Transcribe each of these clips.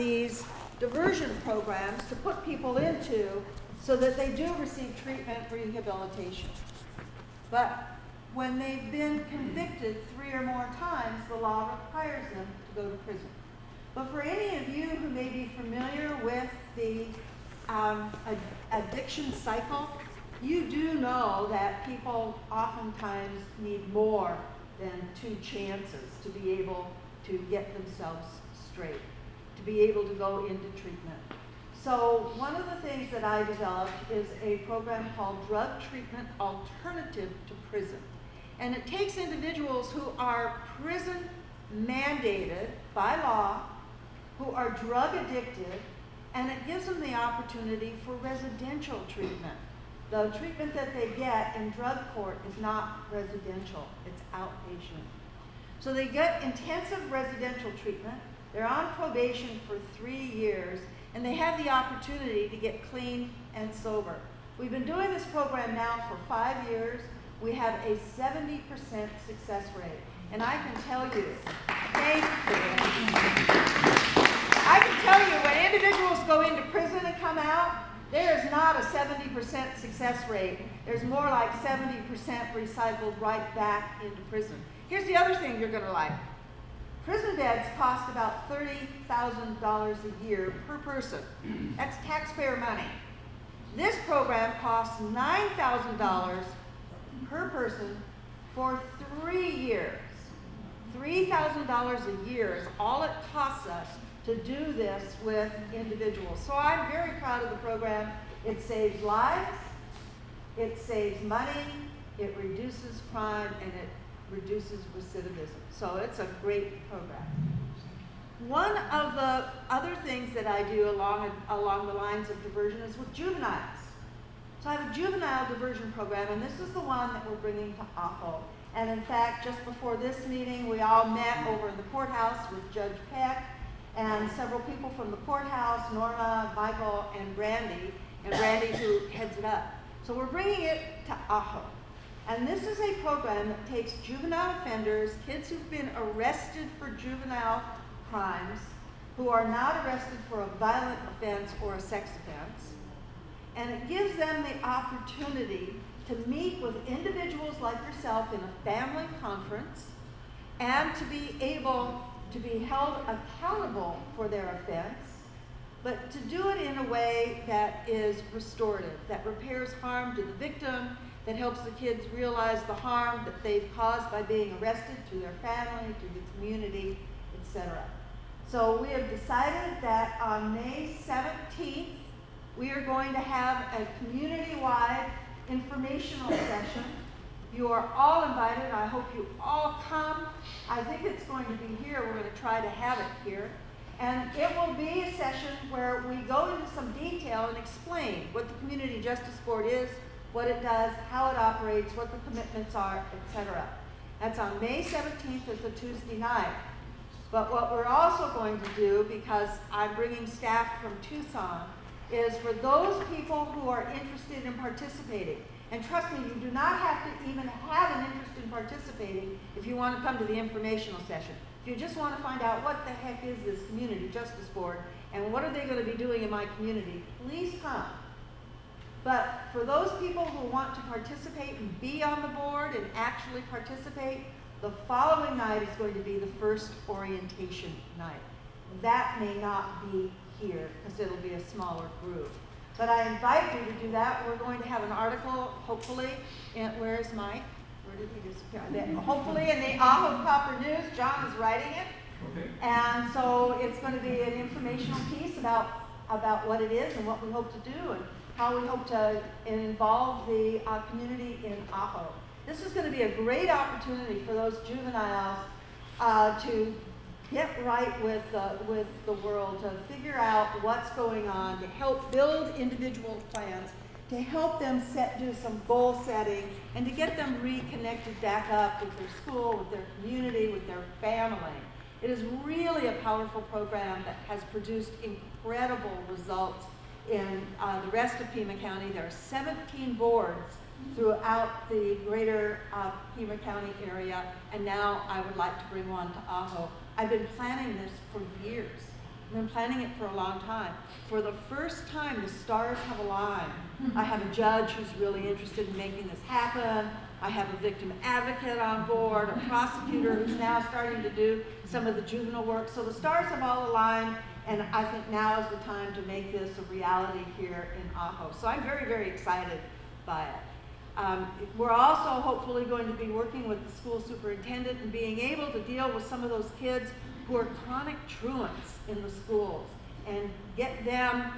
these diversion programs to put people into so that they do receive treatment rehabilitation. But when they've been convicted 3 or more times, the law requires them to go to prison. But for any of you who may be familiar with the addiction cycle, you do know that people oftentimes need more than 2 chances to be able to get themselves straight, to be able to go into treatment. So one of the things that I developed is a program called Drug Treatment Alternative to Prison. And it takes individuals who are prison mandated by law, who are drug addicted, and it gives them the opportunity for residential treatment. The treatment that they get in drug court is not residential, it's outpatient. So they get intensive residential treatment, they're on probation for 3 years, and they have the opportunity to get clean and sober. We've been doing this program now for 5 years. We have a 70% success rate. And I can tell you, thank you. I can tell you when individuals go into prison and come out, there is not a 70% success rate. There's more like 70% recycled right back into prison. Here's the other thing you're going to like. Prison beds cost about $30,000 a year per person. That's taxpayer money. This program costs $9,000 per person for 3 years. $3,000 a year is all it costs us to do this with individuals. So I'm very proud of the program. It saves lives, it saves money, it reduces crime, and it reduces recidivism. So it's a great program. One of the other things that I do along the lines of diversion is with juveniles. So I have a juvenile diversion program, and this is the one that we're bringing to Ajo. And in fact, just before this meeting, we all met over in the courthouse with Judge Peck and several people from the courthouse, Norma, Michael, and Brandy who heads it up. So we're bringing it to Ajo. And this is a program that takes juvenile offenders, kids who've been arrested for juvenile crimes, who are not arrested for a violent offense or a sex offense, and it gives them the opportunity to meet with individuals like yourself in a family conference and to be able to be held accountable for their offense, but to do it in a way that is restorative, that repairs harm to the victim, that helps the kids realize the harm that they've caused by being arrested to their family, to the community, etc. So we have decided that on May 17th, we are going to have a community-wide informational session. You are all invited. I hope you all come. I think it's going to be here. We're going to try to have it here. And it will be a session where we go into some detail and explain what the Community Justice Board is, what it does, how it operates, what the commitments are, etc. That's on May 17th. It's a Tuesday night. But what we're also going to do, because I'm bringing staff from Tucson, is for those people who are interested in participating. And trust me, you do not have to even have an interest in participating if you want to come to the informational session. If you just want to find out what the heck is this Community Justice Board and what are they going to be doing in my community, please come. But for those people who want to participate and be on the board and actually participate, the following night is going to be the first orientation night. That may not be here because it'll be a smaller group. But I invite you to do that. We're going to have an article, hopefully, where's Mike? Where did he disappear? Hopefully in the Ajo Copper News. John is writing it. Okay. And so it's going to be an informational piece about what it is and what we hope to do and how we hope to involve the community in Ajo. This is going to be a great opportunity for those juveniles to get right with the world, to figure out what's going on, to help build individual plans, to help them do some goal setting, and to get them reconnected back up with their school, with their community, with their family. It is really a powerful program that has produced incredible results in the rest of Pima County. There are 17 boards throughout the greater Pima County area, and now I would like to bring one to Ajo. I've been planning this for years. I've been planning it for a long time. For the first time, the stars have aligned. I have a judge who's really interested in making this happen. I have a victim advocate on board, a prosecutor who's now starting to do some of the juvenile work. So the stars have all aligned, and I think now is the time to make this a reality here in Ajo. So I'm very, very excited by it. We're also hopefully going to be working with the school superintendent and being able to deal with some of those kids who are chronic truants in the schools and get them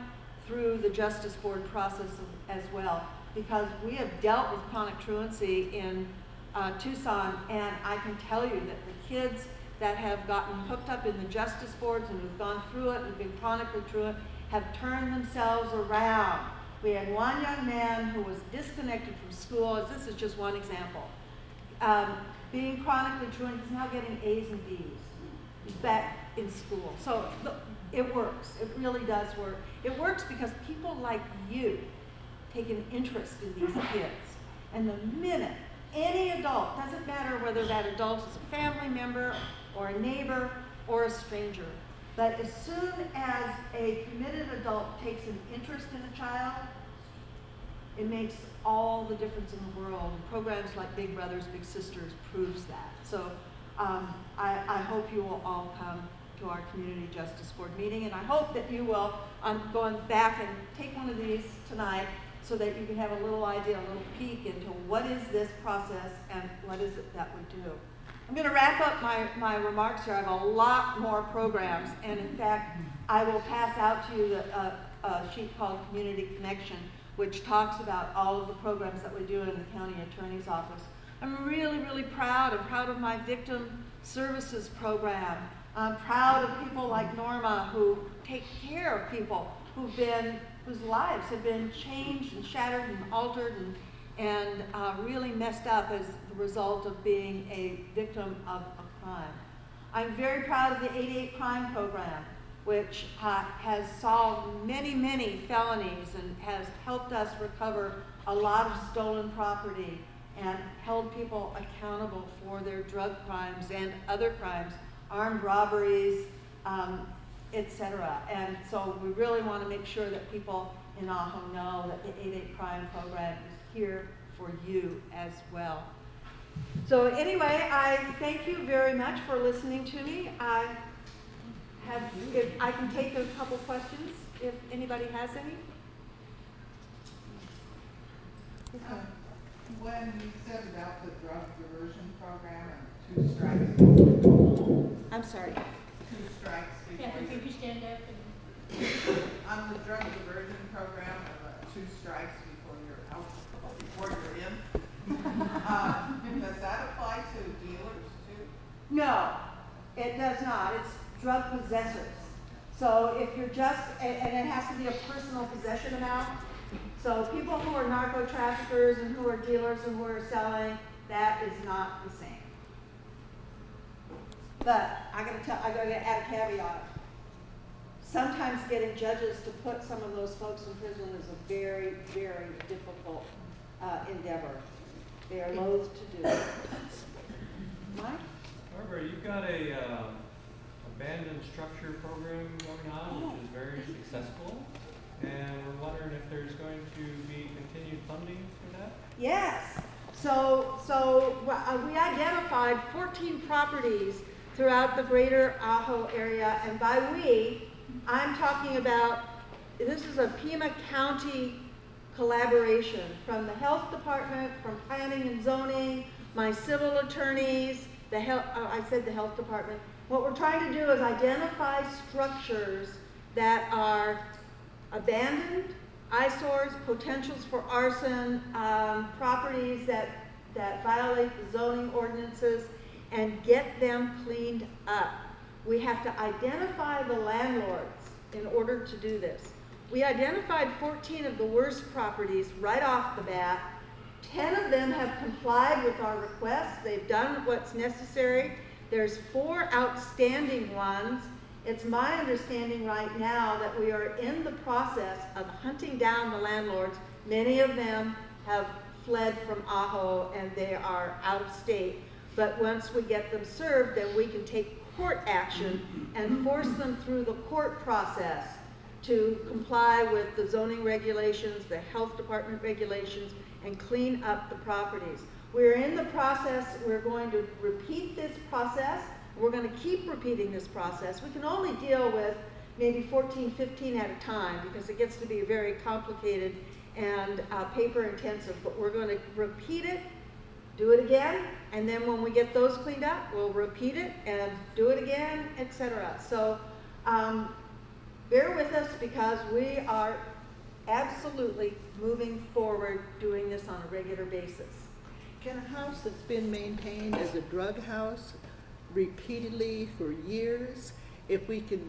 through the Justice Board process as well. Because we have dealt with chronic truancy in Tucson, and I can tell you that the kids that have gotten hooked up in the Justice Boards and who've gone through it and been chronically truant have turned themselves around. We had one young man who was disconnected from school. This is just one example. Being chronically truant, he's now getting A's and B's. He's back in school. So it works. It really does work. It works because people like you take an interest in these kids. And the minute any adult, doesn't matter whether that adult is a family member or a neighbor or a stranger, but as soon as a committed adult takes an interest in a child, it makes all the difference in the world. And programs like Big Brothers Big Sisters proves that. So I hope you will all come to our Community Justice Board meeting, and I hope that you will, I'm going back and take one of these tonight so that you can have a little idea, a little peek into what is this process and what is it that we do. I'm going to wrap up my remarks here. I have a lot more programs, and in fact, I will pass out to you a sheet called Community Connection, which talks about all of the programs that we do in the county attorney's office. I'm really, really proud. I'm proud of my victim services program. I'm proud of people like Norma who take care of people whose lives have been changed and shattered and altered and really messed up as the result of being a victim of a crime. I'm very proud of the 88 Crime Program, which has solved many, many felonies and has helped us recover a lot of stolen property and held people accountable for their drug crimes and other crimes, armed robberies, etc. And so we really want to make sure that people in Ajo know that the 88 Crime Program is here for you as well. So anyway, I thank you very much for listening to me. If I can take a couple questions if anybody has any. When you said about the drug diversion program and 2 strikes. I'm sorry. 2 strikes before If you stand up and... On the drug diversion program, 2 strikes before you're out, before you're in. Does that apply to dealers too? No, it does not. It's drug possessors. So if you're just, and it has to be a personal possession amount. So people who are narco traffickers and who are dealers and who are selling, that is not the same. But I gotta add a caveat. Sometimes getting judges to put some of those folks in prison is a very, very difficult endeavor. They are loath to do it. Mike? Barbara, you've got a abandoned structure program going on, which is very successful, and we're wondering if there's going to be continued funding for that? Yes. So we identified 14 properties throughout the greater Ajo area, and by we, I'm talking about, this is a Pima County collaboration from the health department, from planning and zoning, my civil attorneys, I said the health department. What we're trying to do is identify structures that are abandoned, eyesores, potentials for arson, properties that violate the zoning ordinances, and get them cleaned up. We have to identify the landlords in order to do this. We identified 14 of the worst properties right off the bat. 10 of them have complied with our requests. They've done what's necessary. There's 4 outstanding ones. It's my understanding right now that we are in the process of hunting down the landlords. Many of them have fled from Ajo and they are out of state. But once we get them served, then we can take court action and force them through the court process to comply with the zoning regulations, the health department regulations, and clean up the properties. We're in the process, we're going to repeat this process. We're going to keep repeating this process. We can only deal with maybe 14, 15 at a time because it gets to be very complicated and paper intensive, but we're going to repeat it, do it again, and then when we get those cleaned up, we'll repeat it and do it again, etc. So bear with us because we are absolutely moving forward doing this on a regular basis. Can a house that's been maintained as a drug house repeatedly for years, if we can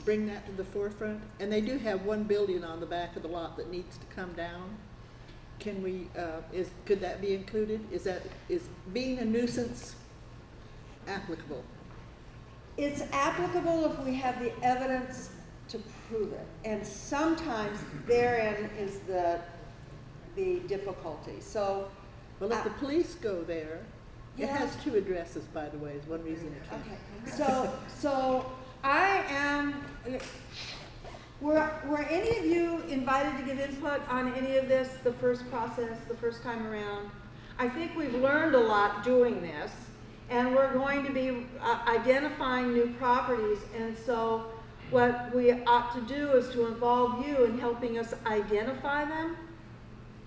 bring that to the forefront? And they do have one building on the back of the lot that needs to come down. Can we, could that be included? Is being a nuisance applicable? It's applicable if we have the evidence to prove it, and sometimes therein is the difficulty. So, Well, if the police go there, it Yeah. has two addresses, by the way, is one reason it can't. okay. So I am. Were any of you invited to give input on any of this, the first process, the first time around? I think we've learned a lot doing this, and we're going to be identifying new properties, and so what we ought to do is to involve you in helping us identify them,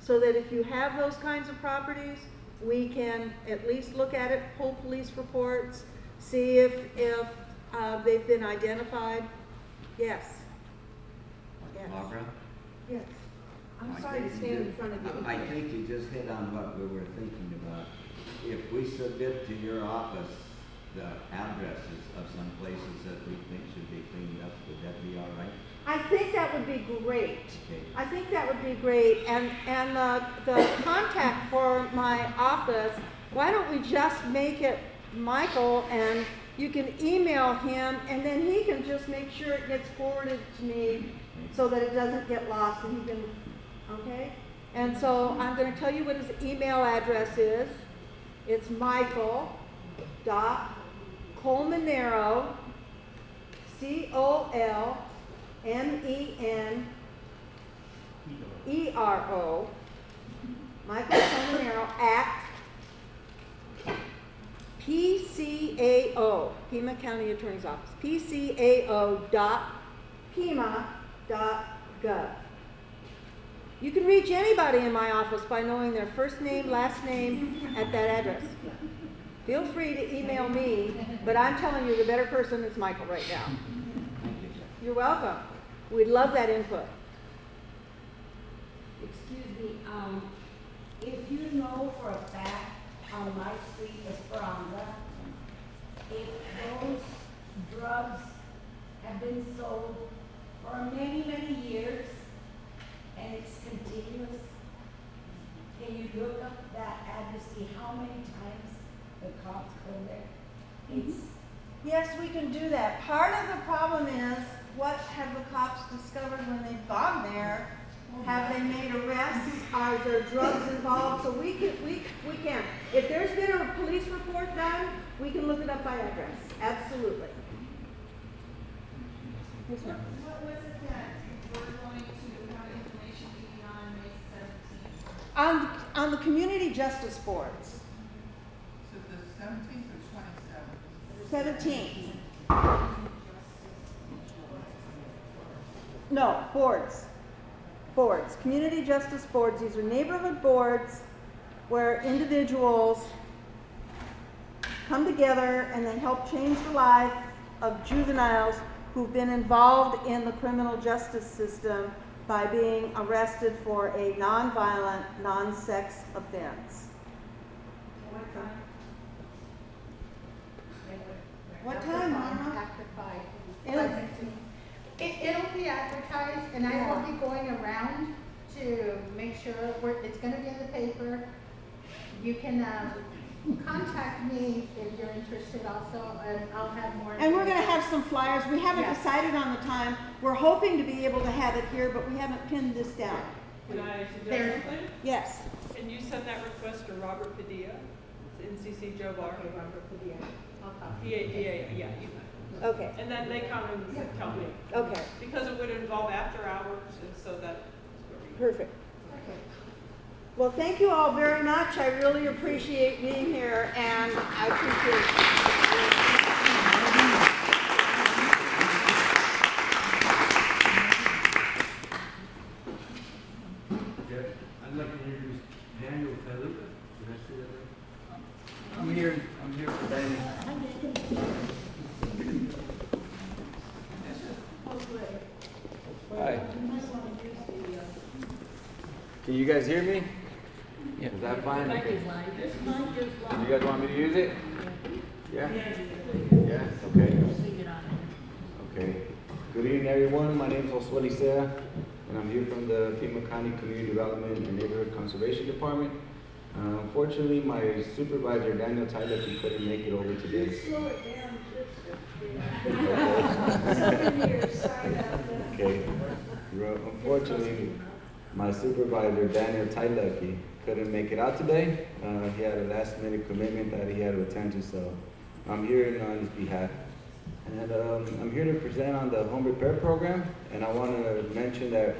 so that if you have those kinds of properties, we can at least look at it, pull police reports, see if they've been identified. Yes. Yes. Barbara? Yes. I'm I sorry to think stand you in front of you. I think you just hit on what we were thinking about. If we submit to your office the addresses of some places that we think should be cleaned up, would that be all right? I think that would be great. Okay. I think that would be great. And the contact for my office, why don't we just make it Michael, and you can email him, and then he can just make sure it gets forwarded to me so that it doesn't get lost, and he can, okay? And so I'm going to tell you what his email address is. It's Michael.Colmenero, Colmenero, Michael Colmenero at PCAO, Pima County Attorney's Office, PCAO.Pima.gov. You can reach anybody in my office by knowing their first name, last name at that address. Feel free to email me, but I'm telling you the better person is Michael right now. You're welcome. We'd love that input. Excuse me, if you know for a fact on my street, Esperanza, if those drugs have been sold for many, many years and it's continuous, can you look up that address, see how many times the cops go there? It's Yes, we can do that. Part of the problem is, what have the cops discovered when they've gone there? Have they made arrests? Are there drugs involved? So we can. If there's been a police report done, we can look it up by address. Absolutely. Yes, ma'am. What was it that we're going to have information meeting on May 17th? On the community justice boards. So the 17th or 27th? 17th. No, boards. Boards, community justice boards. These are neighborhood boards where individuals come together and they help change the life of juveniles who've been involved in the criminal justice system by being arrested for a nonviolent, non-sex offense. what time? What time, Mama? After 5. It'll- It'll be advertised, and I will be going around to make sure it's gonna be in the paper. You can, contact me if you're interested also, and I'll have more. And we're going to have some flyers. We haven't Yes. decided on the time. We're hoping to be able to have it here, but we haven't pinned this down. Can I suggest There. something? Yes. Can you send that request to Robert Padilla, NCC Joe Bar? Okay, Robert, yeah. DA, yeah, you, Okay, and then they come and tell me. okay, Because it would involve after hours, and so that's where we. perfect. Well, thank you all very much. I really appreciate being here, and I Yeah, I'd like to introduce Daniel Kaluka. Did I say that right? I'm here for Daniel. Hi. Can you guys hear me? Yeah. Is that fine? Okay. You guys want me to use it? Yeah? Yeah? Okay. Okay. Good evening, everyone. My name is Josué Licea, and I'm here from the Pima County Community Development and Neighborhood Conservation Department. Unfortunately, my supervisor, Daniel Tyler, he couldn't make it over today. Slow it down, Okay. Unfortunately, my supervisor, Daniel Tylucky, couldn't make it out today. He had a last-minute commitment that he had to attend to, so I'm here on his behalf. And I'm here to present on the home repair program, and I want to mention that,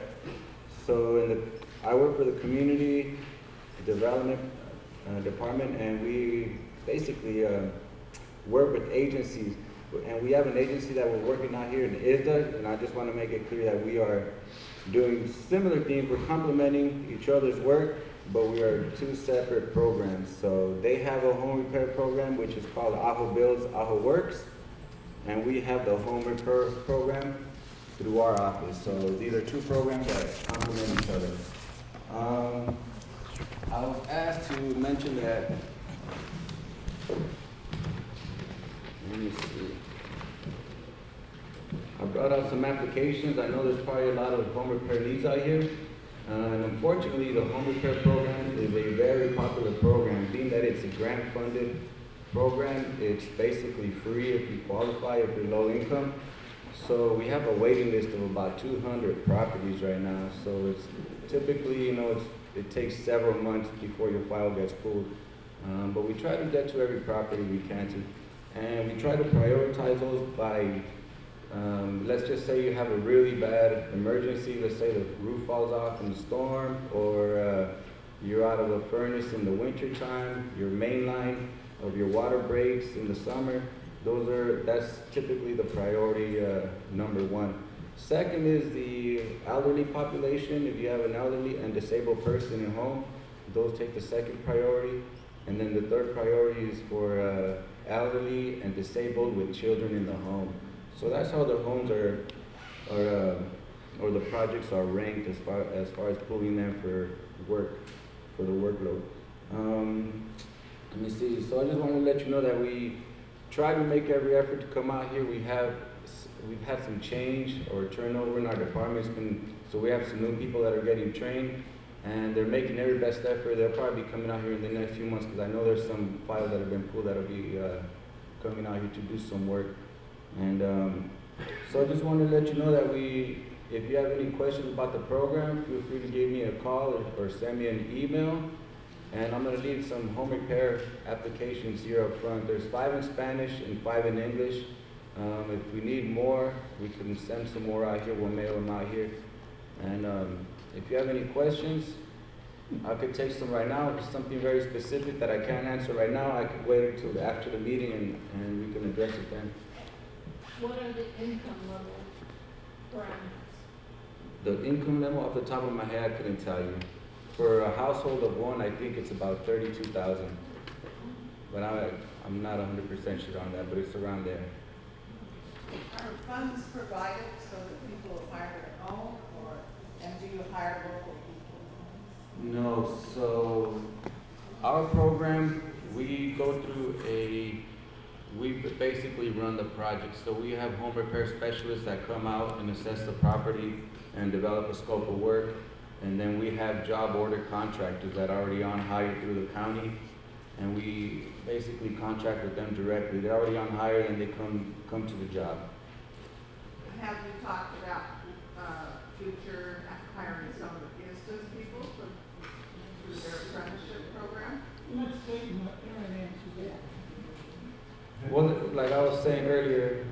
I work for the community development department, and we basically work with agencies. And we have an agency that we're working on here in ISDA, and I just want to make it clear that we are doing similar things. We're complementing each other's work, but we are two separate programs. So they have a home repair program, which is called Ajo Builds, Ajo Works, and we have the home repair program through our office. So these are two programs that complement each other. I was asked to mention that, let me see. I brought out some applications. I know there's probably a lot of home repair needs out here. And unfortunately, the home repair program is a very popular program. Being that it's a grant-funded program, it's basically free if you qualify, if you're low income. So we have a waiting list of about 200 properties right now. So it's typically, it takes several months before your file gets pulled. But we try to get to every property we can to. And we try to prioritize those by, let's just say you have a really bad emergency. Let's say the roof falls off in the storm, or you're out of a furnace in the winter time, your main line of your water breaks in the summer. That's typically the priority number one. Second is the elderly population. If you have an elderly and disabled person in home, those take the second priority. And then the third priority is for elderly and disabled with children in the home. So that's how the homes or the projects are ranked as far as pulling them for the workload. Let me see. So I just want to let you know that we try to make every effort to come out here. We've had some change or turnover in our department. So we have some new people that are getting trained, and they're making every best effort. They'll probably be coming out here in the next few months, because I know there's some files that have been pulled that'll be coming out here to do some work. And so I just want to let you know that if you have any questions about the program, feel free to give me a call or send me an email. And I'm going to leave some home repair applications here up front. There's 5 in Spanish and 5 in English. If we need more, we can send some more out here. We'll mail them out here. And if you have any questions, I could take some right now. If it's something very specific that I can't answer right now, I could wait until after the meeting and we can address it then. What are the income level parameters? The income level, off the top of my head, I couldn't tell you. For a household of one, I think it's about 32,000. But I'm not 100% sure on that, but it's around there. Are funds provided so that people hire their own, and do you hire local people? No, so our program, we basically run the project. So we have home repair specialists that come out and assess the property and develop a scope of work. And then we have job order contractors that are already on hire through the county. And we basically contract with them directly. They're already on hire and they come to the job. Have you talked about future hiring some of the ISDA's people through their apprenticeship program? Well, was saying earlier,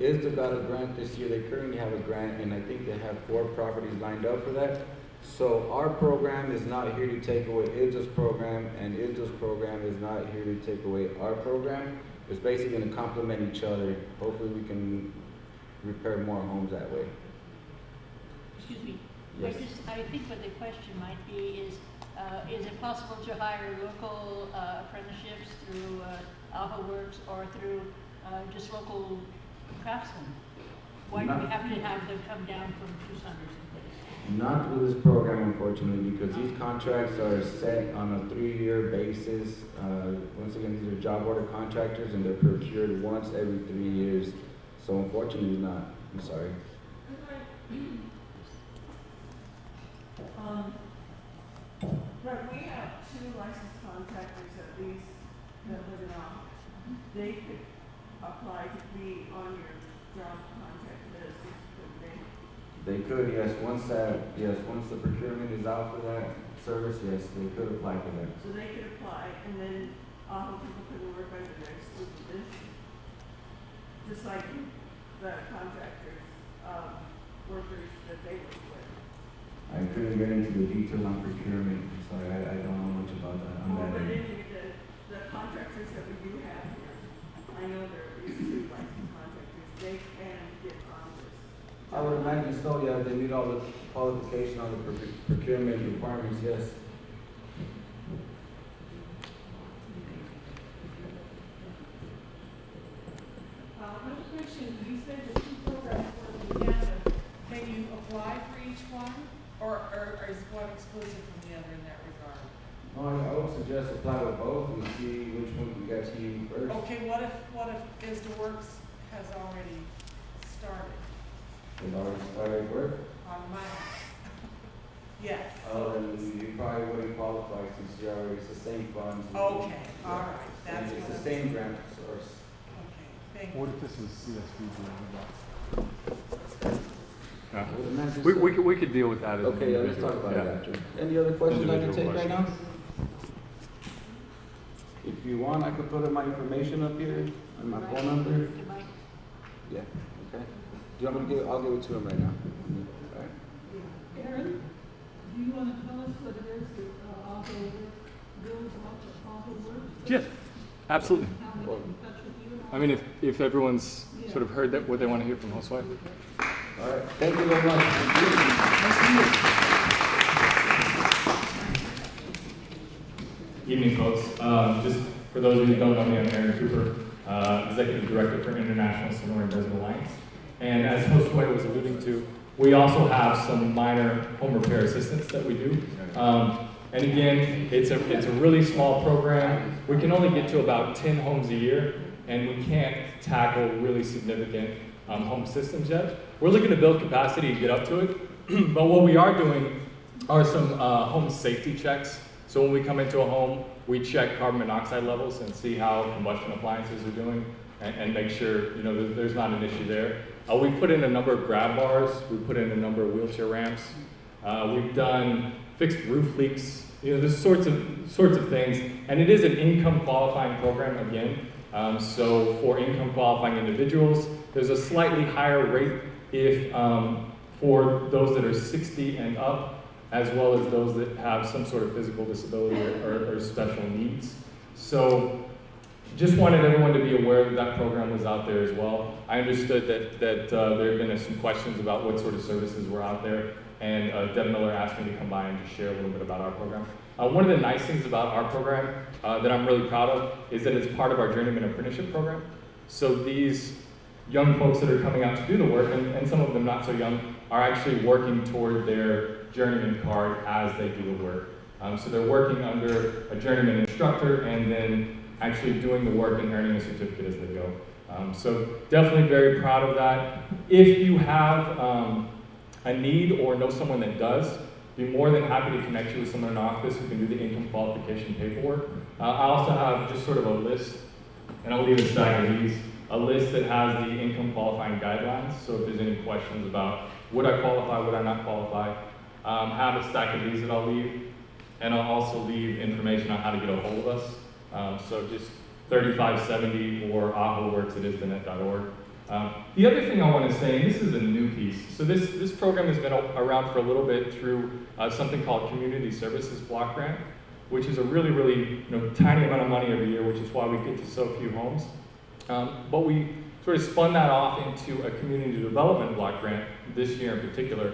ISDA got a grant this year. They currently have a grant, and I think they have 4 properties lined up for that. So our program is not here to take away ISDA's program, and ISDA's program is not here to take away our program. It's basically going to complement each other. Hopefully we can repair more homes that way. Excuse me. Yes. I think what the question might be is it possible to hire local apprenticeships through Alpha Works or through just local craftsmen? Why do we have to have them come down from Tucson or someplace? Not through this program, unfortunately, because these contracts are set on a 3-year basis. Once again, these are job order contractors, and they're procured once every 3 years. So unfortunately not. I'm sorry. Right, we have 2 licensed contractors at least that live in Omaha. They could apply to be on your job contract list, couldn't they? They could, yes. Once the procurement is out for that service, yes, they could apply for that. So they could apply, and then people could work under their supervision. Just like the contractors, workers that they work with. I couldn't get into the detail on procurement, so I don't know much about that. Well, but the contractors that we do have here, I know there are at least 2 licensed contractors, they can get on this. I would imagine so, yeah. They meet all the qualification on the procurement requirements, yes. Another question, you said the 2 programs were together. Can you apply for each one? Or is one exclusive from the other in that regard? No, I would suggest apply with both and see which one can get to you first. Okay, what if ISDA Works has already started They've already started work. on my house? Yes. Then you probably wouldn't qualify since you're already, it's the same funds. Okay, all right, that's It's what the I- same grant source. Okay, thank you. What if this is CSV doing I would imagine that? so. We could deal with that as an Okay, yeah, let's talk individual. about Yeah. it after. Any other questions I can Individual take right now? questions. If you want, I could put my information up here and my phone number. Yeah, okay. Do you want me to I'll give it to him right now. All right. Aaron, do you want to tell us what it is that Alpha Works, Alpha Works? Yes, absolutely. How they get in touch with you? I mean, if everyone's sort of heard that what they want to hear from Josue. All right, thank you very much. Evening, folks. Just for those of you who don't know me, I'm Aaron Cooper, Executive Director for International Sonoran Desert Alliance. And as Josue was alluding to, we also have some minor home repair assistance that we do. And again, it's a really small program. We can only get to about 10 homes a year, and we can't tackle really significant home systems yet. We're looking to build capacity and get up to it, but what we are doing are some home safety checks. So when we come into a home, we check carbon monoxide levels and see how combustion appliances are doing and make sure there's not an issue there. We put in a number of grab bars. We put in a number of wheelchair ramps. We've done fixed roof leaks. There's sorts of things. And it is an income qualifying program again. So for income qualifying individuals, there's a slightly higher rate if for those that are 60 and up, as well as those that have some sort of physical disability or special needs. So just wanted everyone to be aware that that program was out there as well. I understood that there have been some questions about what sort of services were out there, and Deb Miller asked me to come by and just share a little bit about our program. One of the nice things about our program that I'm really proud of is that it's part of our Journeyman Apprenticeship program. So these young folks that are coming out to do the work, and some of them not so young, are actually working toward their journeyman card as they do the work. So they're working under a journeyman instructor and then actually doing the work and earning a certificate as they go. So definitely very proud of that. If you have a need or know someone that does, be more than happy to connect you with someone in our office who can do the income qualification paperwork. I also have just sort of a list, and I'll leave a stack of these, a list that has the income qualifying guidelines. So if there's any questions about would I qualify, would I not qualify, have a stack of these that I'll leave, and I'll also leave information on how to get a hold of us. So just 3570 or ahoworks at isthenet.org. The other thing I want to say, and this is a new piece, so this program has been around for a little bit through something called Community Services Block Grant, which is a really tiny amount of money every year, which is why we get to so few homes. But we sort of spun that off into a community development block grant this year in particular,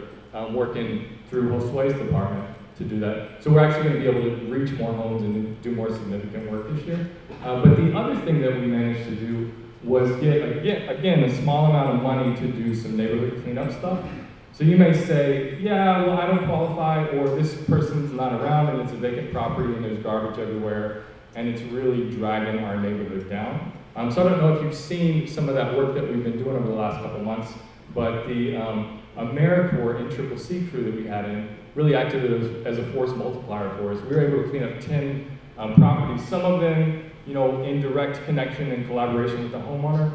working through Josue's department to do that. So we're actually going to be able to reach more homes and do more significant work this year. But the other thing that we managed to do was get, again, a small amount of money to do some neighborhood cleanup stuff. So you may say, yeah, well, I don't qualify, or this person's not around and it's a vacant property and there's garbage everywhere, and it's really dragging our neighborhood down. So I don't know if you've seen some of that work that we've been doing over the last couple months, but the AmeriCorps NCCC crew that we had in really acted as a force multiplier for us. We were able to clean up 10 properties, some of them in direct connection and collaboration with the homeowner.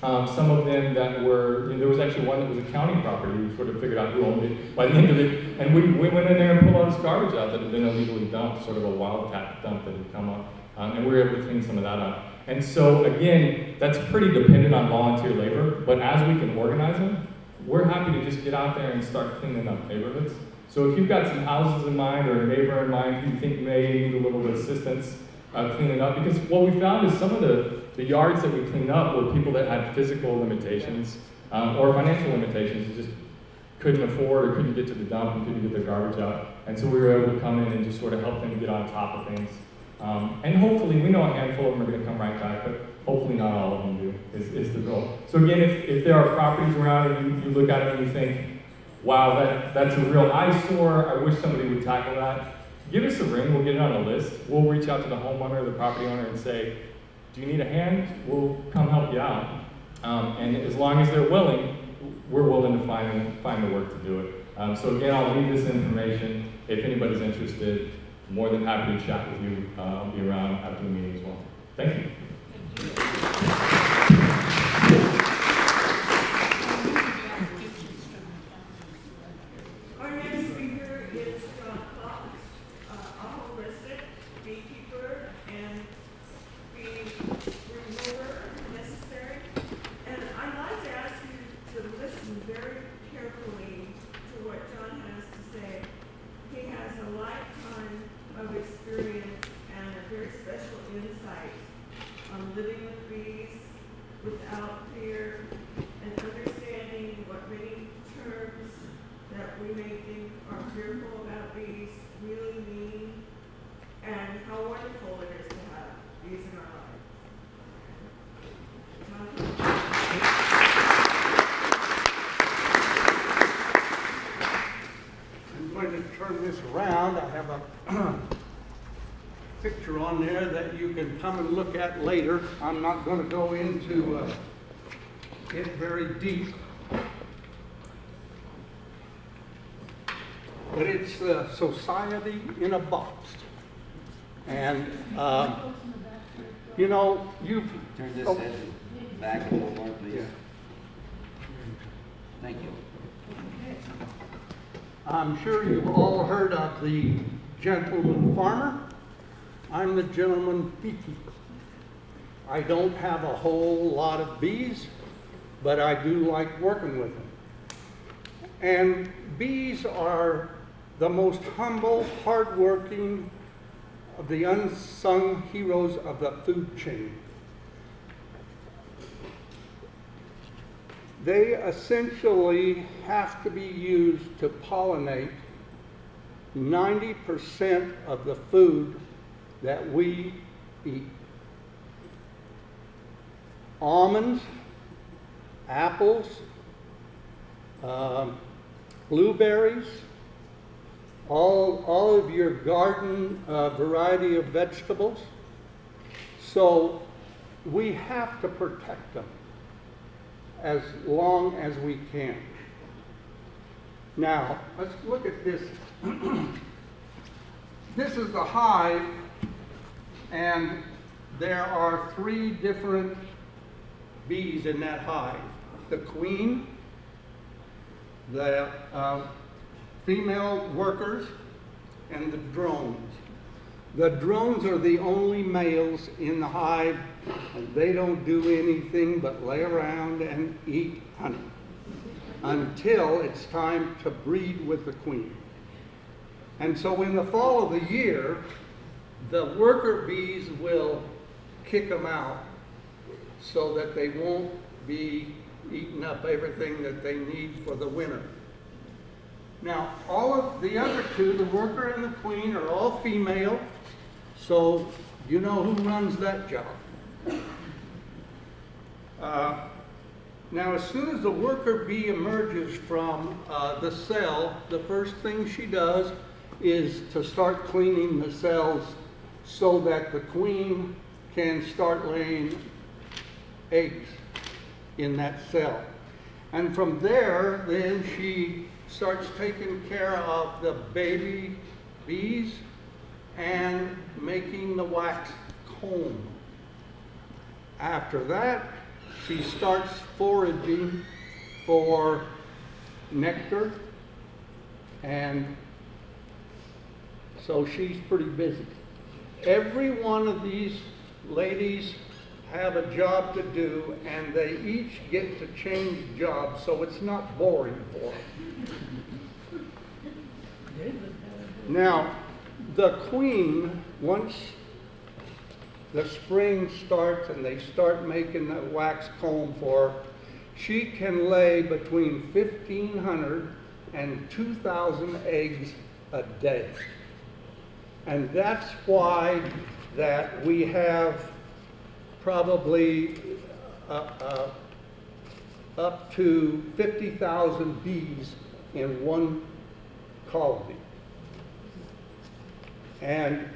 Some of them that were, there was actually one that was a county property. We sort of figured out who owned it by the end of it. And we went in there and pulled all this garbage out that had been illegally dumped, sort of a wildcat dump that had come up. And we were able to clean some of that up. And so again, that's pretty dependent on volunteer labor, but as we can organize them, we're happy to just get out there and start cleaning up neighborhoods. So if you've got some houses in mind or a neighbor in mind who you think may need a little bit of assistance cleaning up, because what we found is some of the yards that we cleaned up were people that had physical limitations or financial limitations and just couldn't afford or couldn't get to the dump and couldn't get their garbage out. And so we were able to come in and just sort of help them get on top of things. And hopefully, we know a handful of them are going to come right back, but hopefully not all of them do, is the goal. So again, if there are properties around and you look at it and you think, wow, that's a real eyesore, I wish somebody would tackle that, give us a ring, we'll get it on a list. We'll reach out to the homeowner, the property owner, and say, do you need a hand? We'll come help you out. And as long as they're willing, we're willing to find the work to do it. So again, I'll leave this information. If anybody's interested, more than happy to chat with you. I'll be around after the meeting as well. Thank you. Our next speaker is John Fox, a holistic beekeeper and bee remover if necessary. And I'd like to ask you to listen very carefully to what John has to say. He has a lifetime of experience and a very special insight on living with bees without fear and understanding what many terms that we may think are fearful about bees really mean, and how wonderful it is to have bees in our lives. I'm going to turn this around. I have a picture on there that you can come and look at later. I'm not going to go into it very deep. But it's the Society in a Box. And, you've... Turn this head back a little more, please. Yeah. Thank you. I'm sure you've all heard of the gentleman farmer. I'm the gentleman beekeeper. I don't have a whole lot of bees, but I do like working with them. And bees are the most humble, hardworking of the unsung heroes of the food chain. They essentially have to be used to pollinate 90% of the food that we eat. Almonds, apples, blueberries, all of your garden variety of vegetables. So we have to protect them as long as we can. Now, let's look at this. This is the hive, and there are 3 different bees in that hive. The queen, the female workers, and the drones. The drones are the only males in the hive, and they don't do anything but lay around and eat honey until it's time to breed with the queen. And so in the fall of the year, the worker bees will kick them out so that they won't be eating up everything that they need for the winter. Now, all of the other two, the worker and the queen, are all female, so you know who runs that job. Now, as soon as the worker bee emerges from the cell, the first thing she does is to start cleaning the cells so that the queen can start laying eggs in that cell. And from there, then she starts taking care of the baby bees and making the wax comb. After that, she starts foraging for nectar, and so she's pretty busy. Every one of these ladies have a job to do, and they each get to change jobs, so it's not boring for them. Now, the queen, once the spring starts and they start making the wax comb for her, she can lay between 1,500 and 2,000 eggs a day. And that's why that we have probably up to 50,000 bees in one colony. And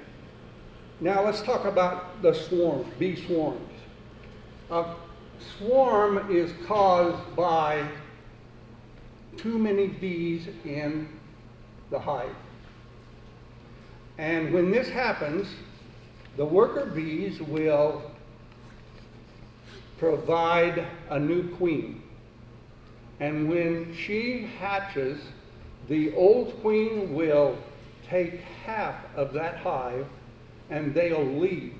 now let's talk about the swarms, bee swarms. A swarm is caused by too many bees in the hive. And when this happens, the worker bees will provide a new queen. And when she hatches, the old queen will take half of that hive and they'll leave.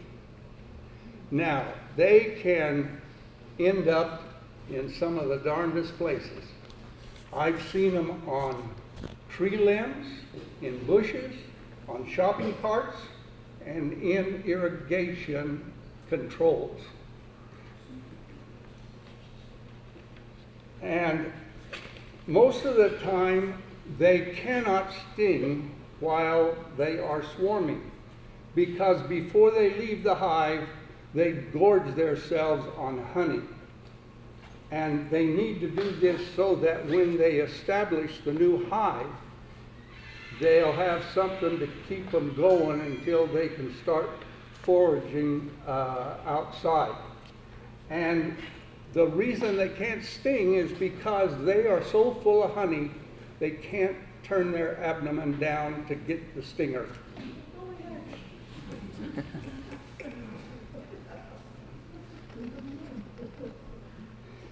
Now, they can end up in some of the darndest places. I've seen them on tree limbs, in bushes, on shopping carts, and in irrigation controls. And most of the time, they cannot sting while they are swarming, because before they leave the hive, they gorge themselves on honey. And they need to do this so that when they establish the new hive, they'll have something to keep them going until they can start foraging outside. And the reason they can't sting is because they are so full of honey, they can't turn their abdomen down to get the stinger.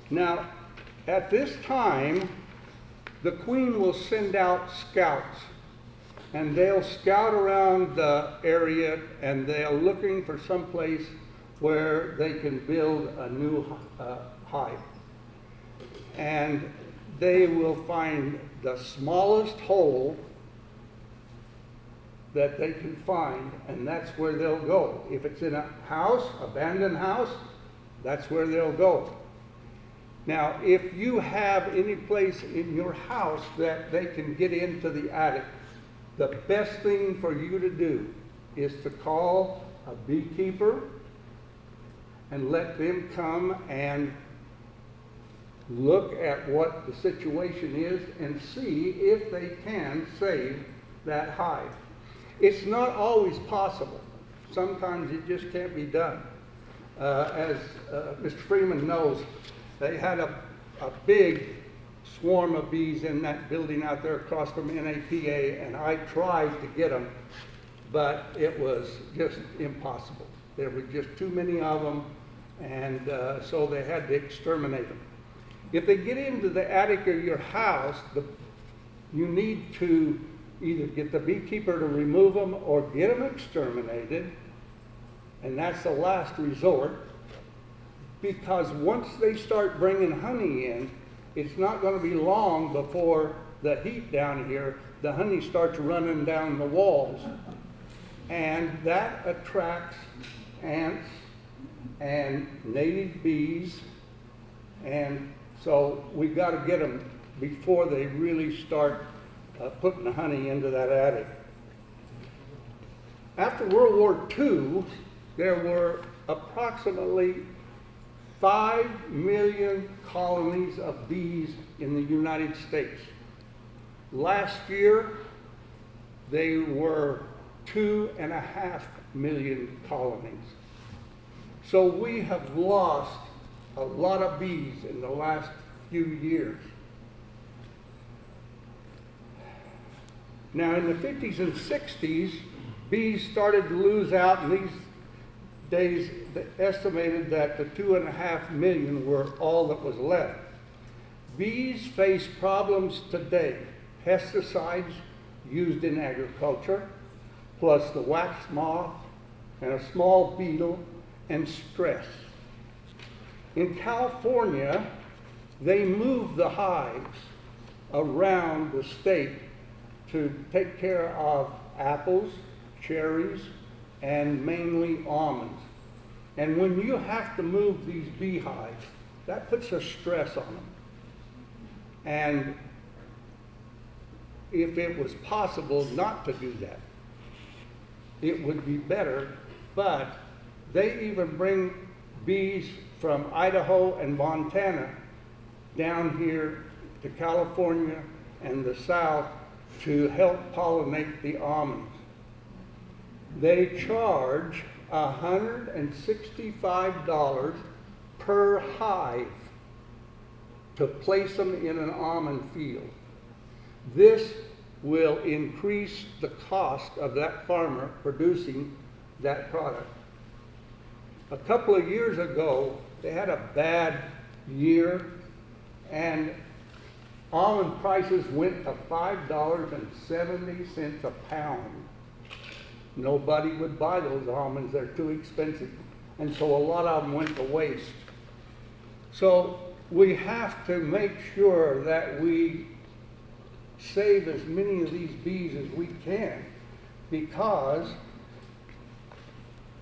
Now, at this time, the queen will send out scouts, and they'll scout around the area, and they're looking for some place where they can build a new hive. And they will find the smallest hole that they can find, and that's where they'll go. If it's in a house, abandoned house, that's where they'll go. Now, if you have any place in your house that they can get into the attic, the best thing for you to do is to call a beekeeper and let them come and look at what the situation is and see if they can save that hive. It's not always possible. Sometimes it just can't be done. As Mr. Freeman knows, they had a big swarm of bees in that building out there across from NAPA, and I tried to get them, but it was just impossible. There were just too many of them, and so they had to exterminate them. If they get into the attic of your house, you need to either get the beekeeper to remove them or get them exterminated, and that's the last resort, because once they start bringing honey in, it's not going to be long before the heat down here, the honey starts running down the walls, and that attracts ants and native bees, and so we got to get them before they really start putting the honey into that attic. After World War II, there were approximately 5 million colonies of bees in the United States. Last year, they were 2.5 million colonies. So we have lost a lot of bees in the last few years. Now in the 50s and 60s, bees started to lose out, and these days estimated that the 2.5 million were all that was left. Bees face problems today. Pesticides used in agriculture, plus the wax moth and a small beetle, and stress. In California, they moved the hives around the state to take care of apples, cherries, and mainly almonds. And when you have to move these beehives, that puts a stress on them. And if it was possible not to do that, it would be better, but they even bring bees from Idaho and Montana down here to California and the South to help pollinate the almonds. They charge $165 per hive to place them in an almond field. This will increase the cost of that farmer producing that product. A couple of years ago, they had a bad year, and almond prices went to $5.70 a pound. Nobody would buy those almonds, they're too expensive. And so a lot of them went to waste. So we have to make sure that we save as many of these bees as we can, because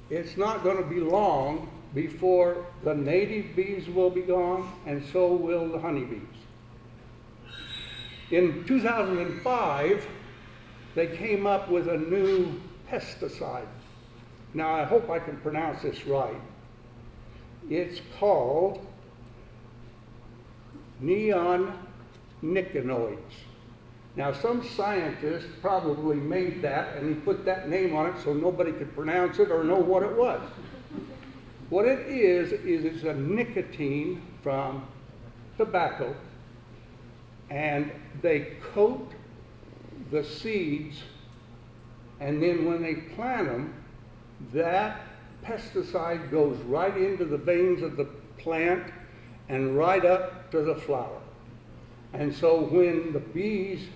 it's not going to be long before the native bees will be gone, and so will the honeybees. In 2005, they came up with a new pesticide. Now, I hope I can pronounce this right. It's called neonicotinoids. Now, some scientist probably made that, and he put that name on it so nobody could pronounce it or know what it was. What it is it's a nicotine from tobacco, and they coat the seeds, and then when they plant them, that pesticide goes right into the veins of the plant and right up to the flower. And so when the bees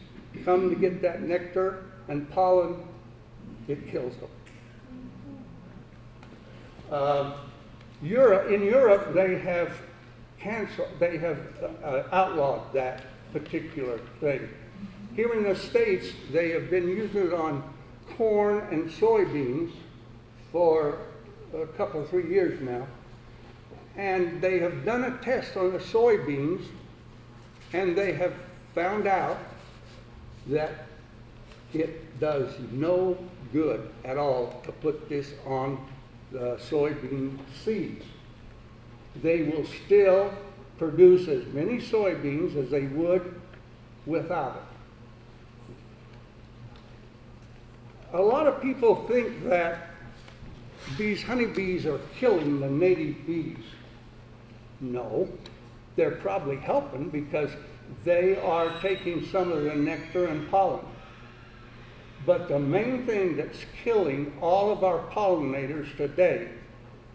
come to get that nectar and pollen, it kills them. In Europe, they have outlawed that particular thing. Here in the States, they have been using it on corn and soybeans for a couple, 3 years now. And they have done a test on the soybeans, and they have found out that it does no good at all to put this on the soybean seeds. They will still produce as many soybeans as they would without it. A lot of people think that these honeybees are killing the native bees. No, they're probably helping because they are taking some of the nectar and pollen. But the main thing that's killing all of our pollinators today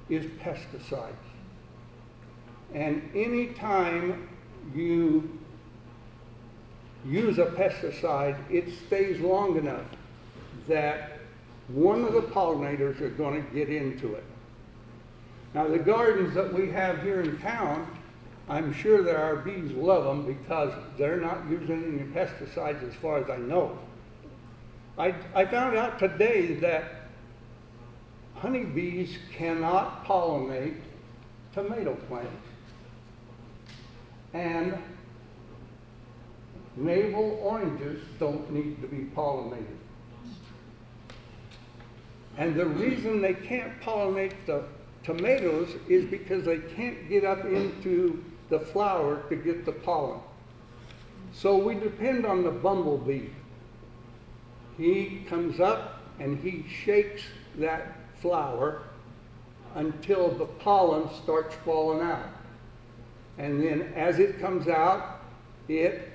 is pesticides. And any time you use a pesticide, it stays long enough that one of the pollinators are going to get into it. Now, the gardens that we have here in town, I'm sure that our bees love them because they're not using any pesticides as far as I know. I found out today that honeybees cannot pollinate tomato plants. And navel oranges don't need to be pollinated. And the reason they can't pollinate the tomatoes is because they can't get up into the flower to get the pollen. So we depend on the bumblebee. He comes up and he shakes that flower until the pollen starts falling out. And then as it comes out, it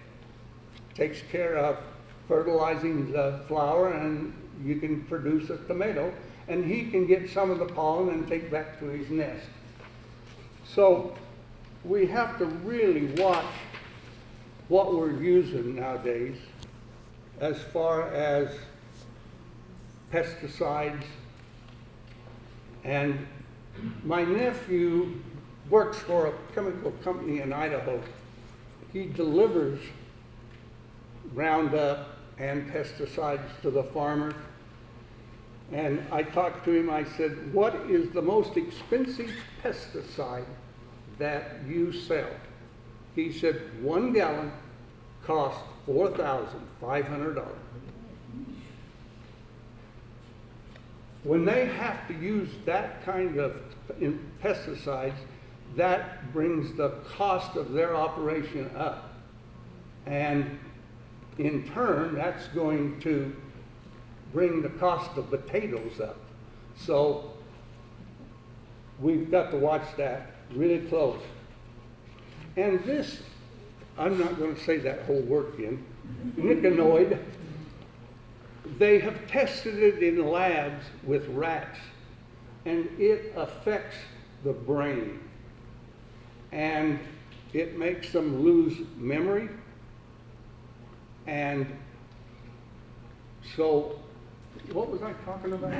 takes care of fertilizing the flower and you can produce a tomato. And he can get some of the pollen and take back to his nest. So we have to really watch what we're using nowadays as far as pesticides. And my nephew works for a chemical company in Idaho. He delivers Roundup and pesticides to the farmer. And I talked to him, I said, what is the most expensive pesticide that you sell? He said, 1 gallon costs $4,500. When they have to use that kind of pesticides, that brings the cost of their operation up. And in turn, that's going to bring the cost of potatoes up. So we've got to watch that really close. And this, I'm not going to say that whole word again, nicotinoid, they have tested it in labs with rats, and it affects the brain. And it makes them lose memory. And so, what was I talking about?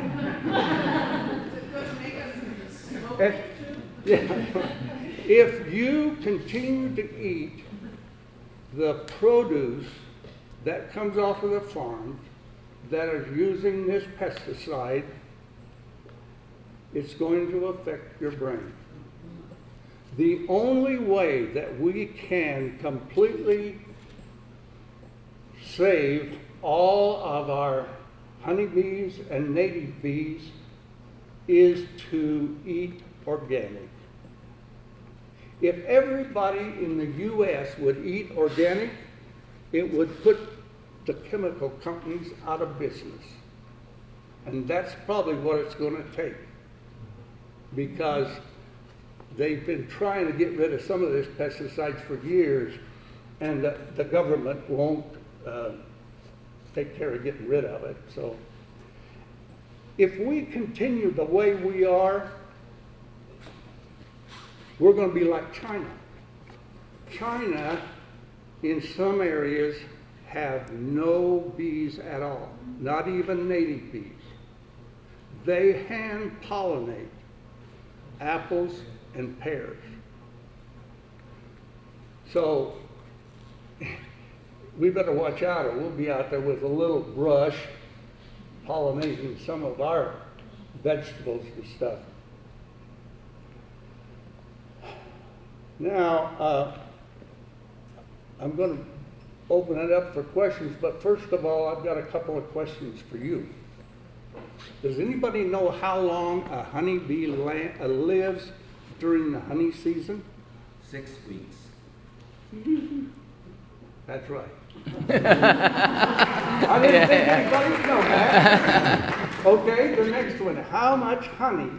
If you continue to eat the produce that comes off of the farm that is using this pesticide, it's going to affect your brain. The only way that we can completely save all of our honeybees and native bees is to eat organic. If everybody in the U.S. would eat organic, it would put the chemical companies out of business. And that's probably what it's going to take, because they've been trying to get rid of some of this pesticides for years, and the government won't take care of getting rid of it. So if we continue the way we are, we're going to be like China. China, in some areas, have no bees at all, not even native bees. They hand pollinate apples and pears. So we better watch out, or we'll be out there with a little brush pollinating some of our vegetables and stuff. Now, I'm going to open it up for questions, but first of all, I've got a couple of questions for you. Does anybody know how long a honeybee lives during the honey season? 6 weeks. That's right. I didn't think anybody would know that. Okay, the next one. How much honey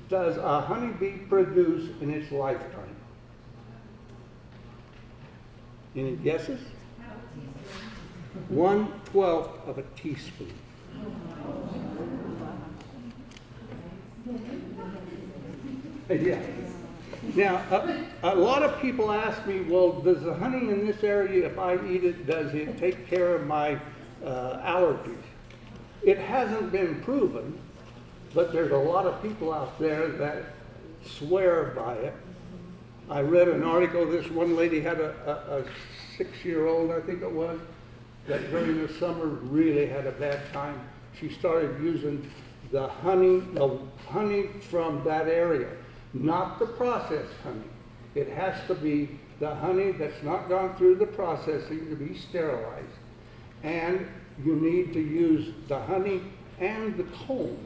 does a honeybee produce in its lifetime? Any guesses? 1/12 of a teaspoon. Yeah. Now, a lot of people ask me, well, does the honey in this area, if I eat it, does it take care of my allergies? It hasn't been proven, but there's a lot of people out there that swear by it. I read an article, this one lady had a 6-year-old, I think it was, that during the summer really had a bad time. She started using the honey from that area, not the processed honey. It has to be the honey that's not gone through the processing to be sterilized. And you need to use the honey and the comb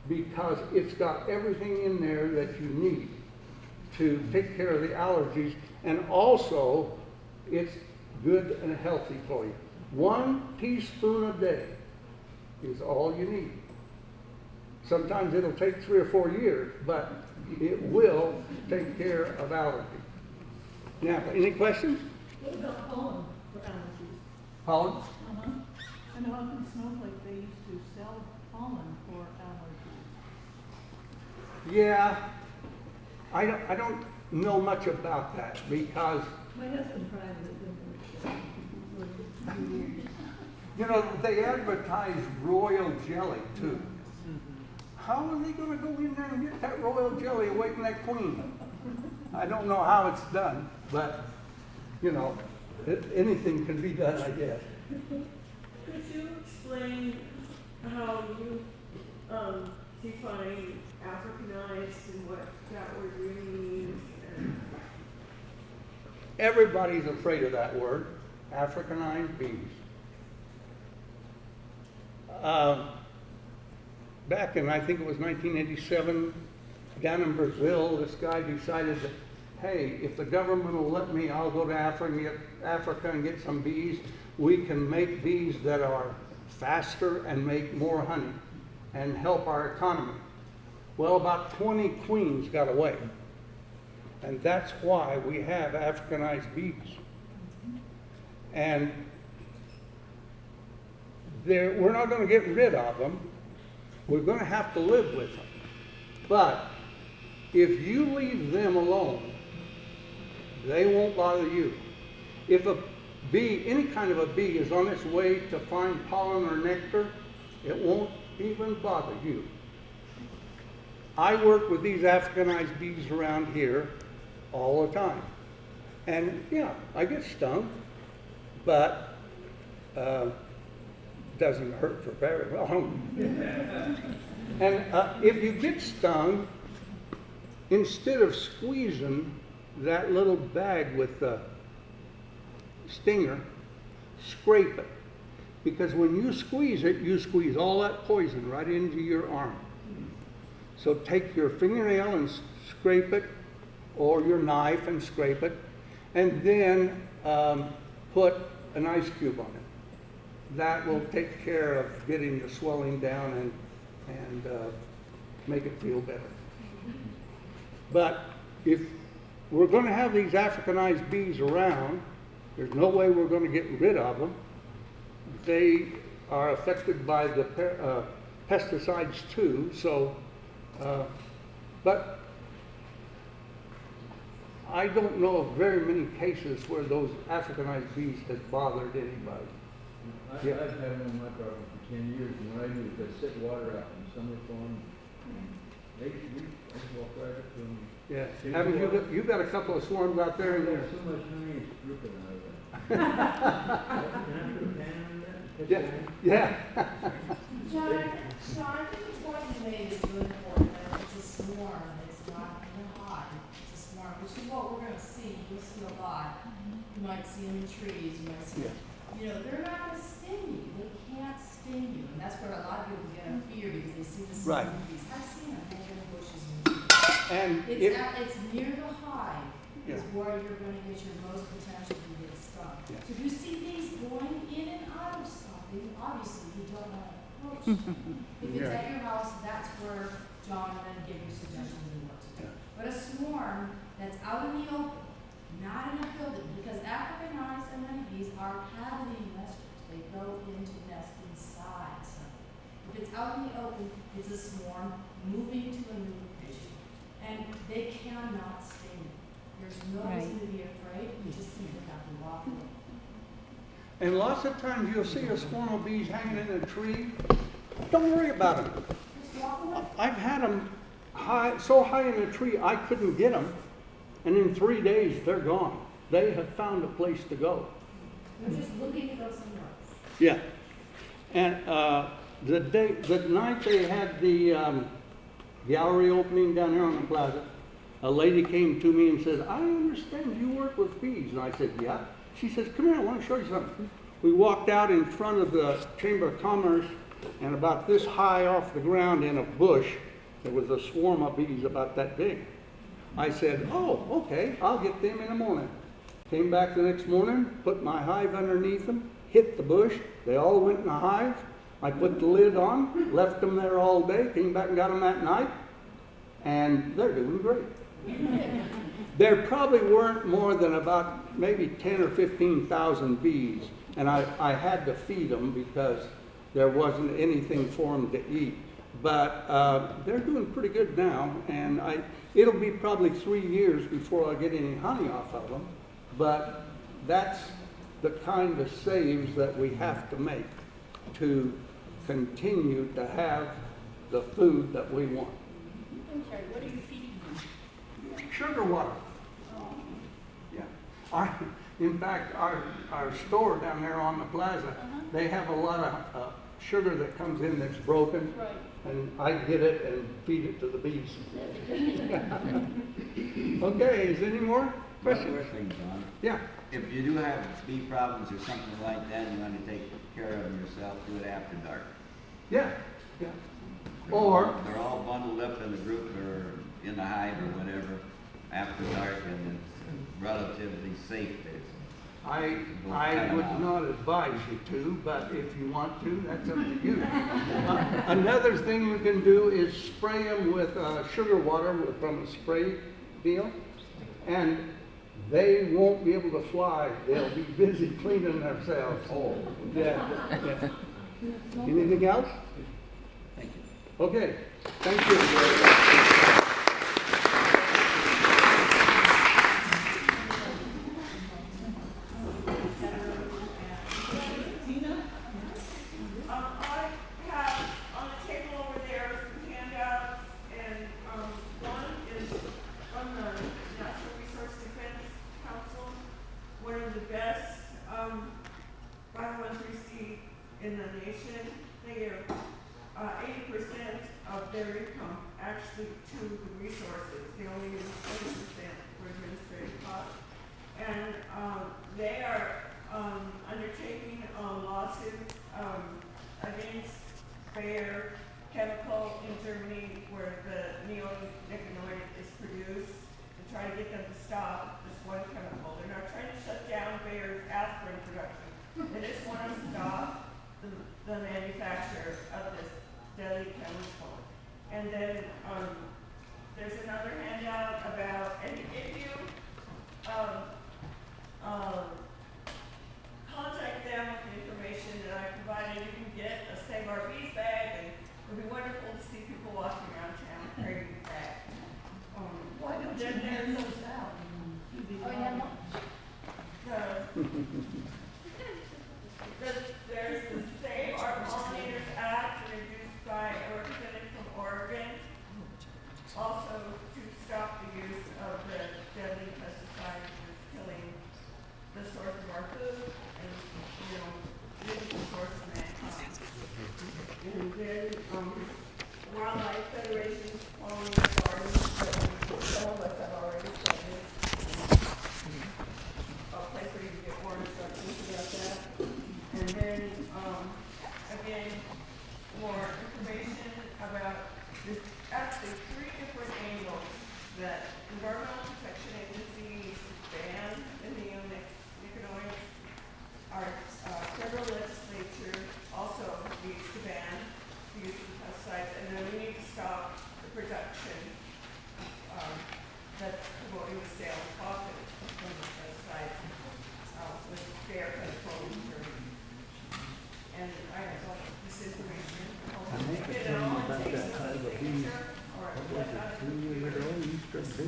because it's got everything in there that you need to take care of the allergies, and also it's good and healthy for you. 1 teaspoon a day is all you need. Sometimes it'll take 3 or 4 years, but it will take care of allergies. Now, any questions? What about pollen for allergies? Pollen? Uh-huh. I know up in Snowflake they used to sell pollen for allergies. Yeah, I don't know much about that because, My husband tried it, it didn't work. you know, they advertise royal jelly too. How are they going to go in there and get that royal jelly away from that queen? I don't know how it's done, but, you know, anything can be done, I guess. Could you explain how you define Africanized and what that word really means? And Everybody's afraid of that word, Africanized bees. Back in, I think it was 1987, down in Brazil, this guy decided that, hey, if the government will let me, I'll go to Africa and get some bees. We can make bees that are faster and make more honey and help our economy. Well, about 20 queens got away. And that's why we have Africanized bees. And we're not going to get rid of them. We're going to have to live with them. But if you leave them alone, they won't bother you. If a bee, any kind of a bee, is on its way to find pollen or nectar, it won't even bother you. I work with these Africanized bees around here all the time. And yeah, I get stung, but doesn't hurt for very long. And if you get stung, instead of squeezing that little bag with the stinger, scrape it. Because when you squeeze it, you squeeze all that poison right into your arm. So take your fingernail and scrape it, or your knife and scrape it, and then put an ice cube on it. That will take care of getting the swelling down and make it feel better. But if we're going to have these Africanized bees around, there's no way we're going to get rid of them. They are affected by the pesticides too, so, but I don't know of very many cases where those Africanized bees has bothered anybody. I've had them on my property for 10 years, and what I do is I set water out in summer for them. I just walk right up to them. Yeah, haven't you got a couple of swarms out there in there? So much honey is dripping out of that. Can I put a pan on that? Yeah, yeah. John, I think the point you made is really important. That it's a swarm, it's not in the hive. It's a swarm, which is what we're going to see. You'll see a lot. You might see in the trees. You might see. Yeah. You know, they're not going to sting you. They can't sting you, and that's where a lot of people get a fear because they see the Right. movies. I've seen them hanging in the bushes. And It's near the hive is Yeah. where you're going to get your most potential to get stung. Yeah. So if you see these going in and out of something, obviously you don't want to approach them. If it's Yeah. at your house, that's where John then give you suggestions on what to do. Yeah. But a swarm that's out in the open, not in a building, because Africanized and honeybees are cavity nesters. They go into nest inside something. If it's out in the open, it's a swarm moving to a new location. And they cannot sting There's no Right. reason to be afraid, we just simply have to walk away. And lots of times you'll see a swarm of bees hanging in a tree. Don't worry about them. Just walk away. I've had them so high in a tree I couldn't get them, and in 3 days they're gone. They have found a place to go. They're just looking to go somewhere else. Yeah. And the night they had the gallery opening down here on the plaza, a lady came to me and said, "I understand you work with bees." And I said, "Yeah." She says, "Come here, I want to show you something." We walked out in front of the Chamber of Commerce, and about this high off the ground in a bush, there was a swarm of bees about that big. I said, "Oh, okay, I'll get them in the morning." Came back the next morning, put my hive underneath them, hit the bush. They all went in the hive. I put the lid on, left them there all day, came back and got them that night, and they're doing great. There probably weren't more than about maybe 10 or 15,000 bees, and I had to feed them because there wasn't anything for them to eat. But they're doing pretty good now, and it'll be probably 3 years before I get any honey off of them, but that's the kind of saves that we have to make to continue to have the food that we want. I'm sorry, what are you feeding them? Sugar water. Yeah. In fact, our store down there on the plaza, they have a lot of sugar that comes in that's broken. Right. And I get it and feed it to the bees. Okay, is there any more questions? One more thing, John. Yeah. If you do have bee problems or something like that, and you want to take care of them yourself, do it after dark. Yeah, yeah. They're all bundled up in the group or in the hive or whatever after dark, and it's relatively safe there. I would not advise you to, but if you want to, that's up to you. Another thing you can do is spray them with sugar water from a spray deal, and they won't be able to fly. They'll be busy cleaning themselves. Oh. Yeah. Yeah. Anything else? Thank you. Okay. Thank you. I have on the table over there some handouts, and one is from the Natural Resource Defense Council, one of the best 501(c) in the nation. They give 80% of their income actually to the resources. They only use 20% for administrative costs. And they are undertaking a lawsuit against Bayer Chemical in Germany, where the neonicotinoid is produced, to try to get them to stop this one chemical. They're not trying to shut down Bayer's aspirin production. They just want to stop the manufacture of this deadly chemical. And then there's another handout about, and if you contact them with the information that I provided, you can get a Save Our Bees bag, and it would be wonderful to see people walking around town carrying a bag. Why don't you Then hand there's those out? Oh, yeah, no. There's the Save Our Pollinators Act, introduced by a representative from Oregon, also to stop the use of the deadly pesticides that's killing the source of our food and, really the source of mankind. And then, Wildlife Federation's Pollinator Gardens, that some of us have already studied. A place where you can get more instructions about that. And then, again, more information about, there's actually 3 different angles that Environmental Protection Agency needs to ban the neonicotinoids. Our federal legislature also needs to ban the use of pesticides, and then we need to stop the production that's promoting the sale of profit from the pesticides with fair control in Germany. And I have all this information. I'll take it all and take some signature or electronic computer. Good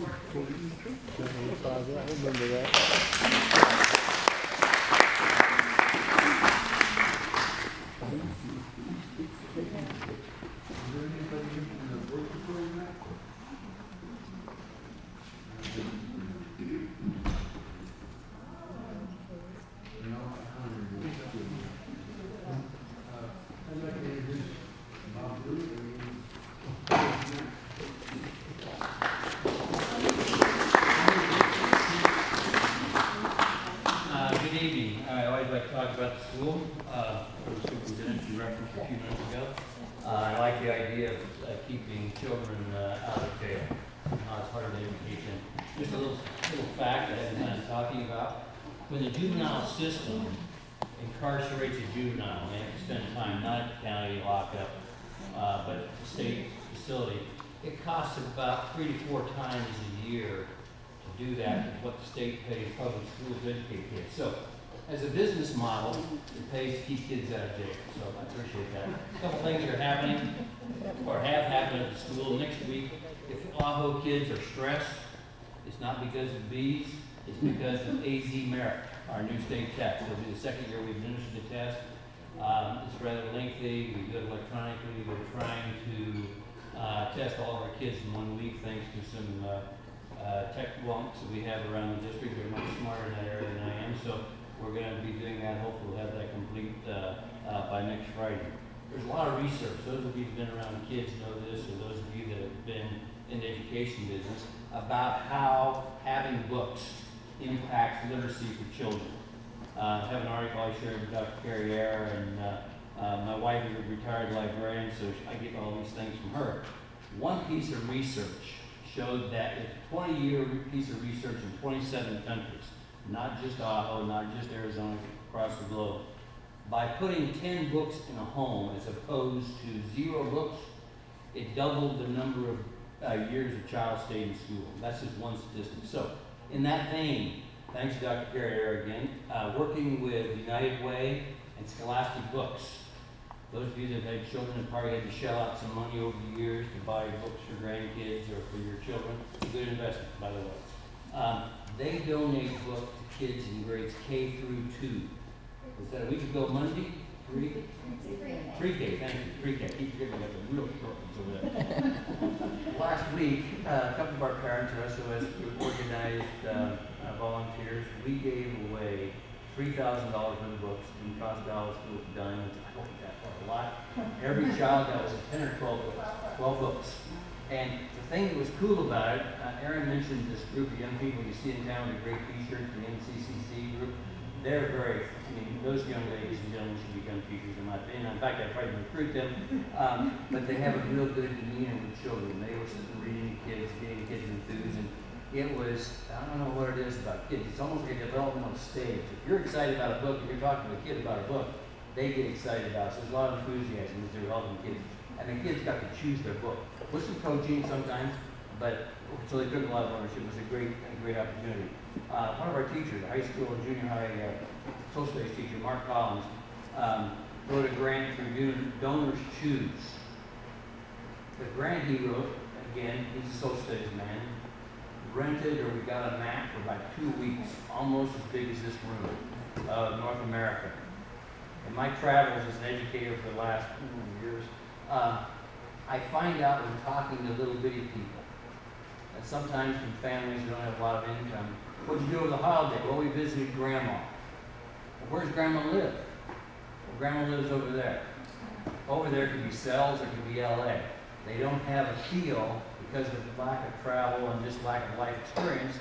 evening. I always like to talk about the school. The superintendent you referenced a few minutes ago. I like the idea of keeping children out of jail. It's part of the education. Just a little fact that I'm kind of talking about. When the juvenile system incarcerates a juvenile, and they have to spend time not at the county lockup, but at the state facility, it costs about 3 to 4 times a year to do that with what the state pays public schools to educate kids. So, as a business model, it pays to keep kids out of jail. So I appreciate that. A couple things are happening, or have happened at the school. Next week, if Aho kids are stressed, it's not because of bees, it's because of AZ Merit, our new state test. It'll be the second year we've administered the test. It's rather lengthy. We do it electronically. We're trying to test all of our kids in 1 week thanks to some tech wonks that we have around the district. They're much smarter in that area than I am. So we're going to be doing that. Hopefully we'll have that complete by next Friday. There's a lot of research. Those of you who've been around kids know this, or those of you that have been in the education business, about how having books impacts literacy for children. I have an article I shared with Dr. Carriere, and my wife is a retired librarian, so I get all these things from her. One piece of research showed that it's a 20-year piece of research in 27 countries, not just Aho, not just Arizona, across the globe. By putting 10 books in a home as opposed to 0 books, it doubled the number of years a child stayed in school. That's just one statistic. So, in that vein, thanks to Dr. Carriere again, working with United Way and Scholastic Books. Those of you that have had children have probably had to shell out some money over the years to buy books for grandkids or for your children. It's a good investment, by the way. They donate books to kids in grades K through 2. Was that a week ago Monday? Pre-K, thank you. Pre-K. I keep forgetting we got the real short ones over there. Last week, a couple of our parents, our SOS group, organized volunteers. We gave away $3,000 worth of books in cost dollar school for dime, which I don't think that was a lot. Every child got was 10 or 12 books. And the thing that was cool about it, Aaron mentioned this group of young people you see in town with great t-shirts, the NCCC group. They're very, those young ladies and gentlemen should become teachers in my opinion. In fact, I tried to recruit them, but they have a real good demeanor with children. They were sitting reading to kids, getting kids enthused, and it was, I don't know what it is about kids. It's almost like a developmental stage. If you're excited about a book, if you're talking to a kid about a book, they get excited about it. So there's a lot of enthusiasm as they're helping kids. And the kids got to choose their book. With some coaching sometimes, but so they took a lot of ownership. It was a great opportunity. One of our teachers, a high school and junior high social studies teacher, Mark Collins, wrote a grant for Donors Choose. The grant he wrote, again, he's a social studies man, rented or we got a map for about 2 weeks, almost as big as this room, of North America. In my travels as an educator for the last years, I find out when talking to little bitty people, and sometimes from families who don't have a lot of income, what'd you do over the holiday? Well, we visited Grandma. Well, where's Grandma live? Well, Grandma lives over there. Over there could be Sells, or it could be LA. They don't have a feel because of the lack of travel and just lack of life experience,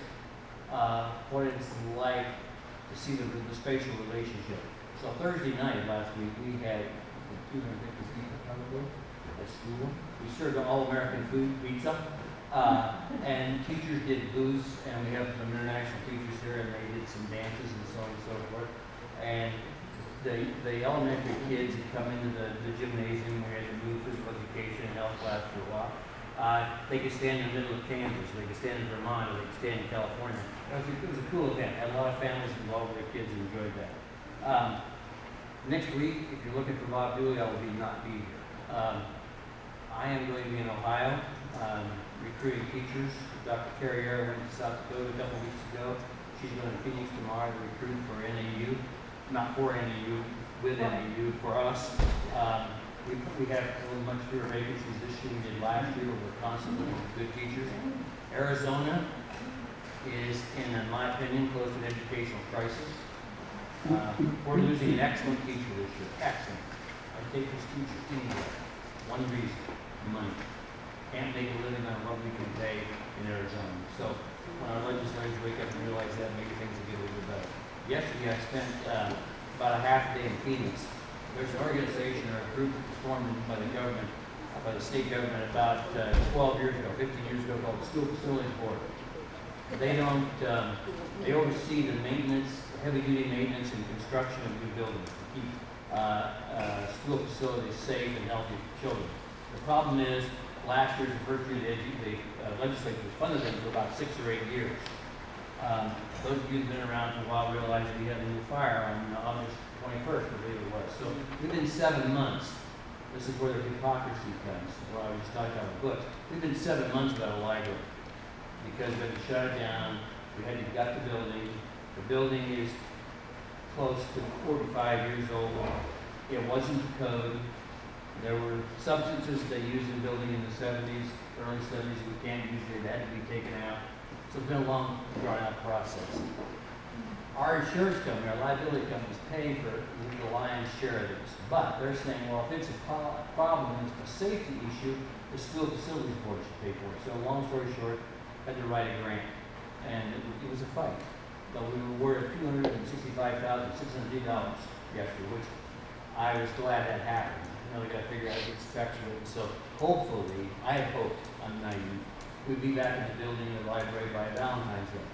what it's like to see the spatial relationship. So Thursday night last week, we had 250 people probably at school. We served all-American food, pizza, and teachers did booths, and we have some international teachers here, and they did some dances and so on and so forth. And the elementary kids had come into the gymnasium. We had to move physical education and health class for a while. They could stand in the middle of Kansas, they could stand in Vermont, or they could stand in California. It was a cool event. Had a lot of families involved with their kids and enjoyed that. Next week, if you're looking for Bob Dooley, I will not be here. I am going to be in Ohio, recruiting teachers. Dr. Carrier went to South Dakota a couple weeks ago. She's going to Phoenix tomorrow to recruit for NAU, not for NAU, with NAU for us. We have a little much fewer vacancies this year than we did last year, but we're constantly looking for good teachers. Arizona is, in my opinion, close to an educational crisis. We're losing an excellent teacher this year, excellent. I take this teacher anywhere. One reason, money. Can't make a living on what we can pay in Arizona. So when our legislators wake up and realize that, maybe things will get a little bit better. Yesterday I spent about a half a day in Phoenix. There's an organization or a group that was formed by the government, by the state government about 12 years ago, 15 years ago, called the School Facilities Board. They don't, they oversee the maintenance, heavy-duty maintenance and construction of new buildings to keep school facilities safe and healthy for children. The problem is, last year, the first year the legislature funded them for about 6 or 8 years. Those of you who've been around for a while realize we had a new fire on August 21st, I believe it was. So within 7 months, this is where the hypocrisy comes, where I was talking about the books. We've been 7 months without a library because we had to shut it down. We had to gut the building. The building is close to 45 years old. It wasn't the code. There were substances they used in building in the 70s, early 70s, we can't use it. They had to be taken out. So it's been a long, drawn-out process. Our insurance company, our liability company, is paying for the lion's share of this. But they're saying, well, if it's a problem and it's a safety issue, the School Facilities Board should pay for it. So long story short, I had to write a grant. And it was a fight. So we were awarded $265,603 yesterday, which I was glad that happened. You know, we got to figure out the specs of it. So hopefully, I hope, I'm naive, we'll be back in the building in the library by Valentine's Day.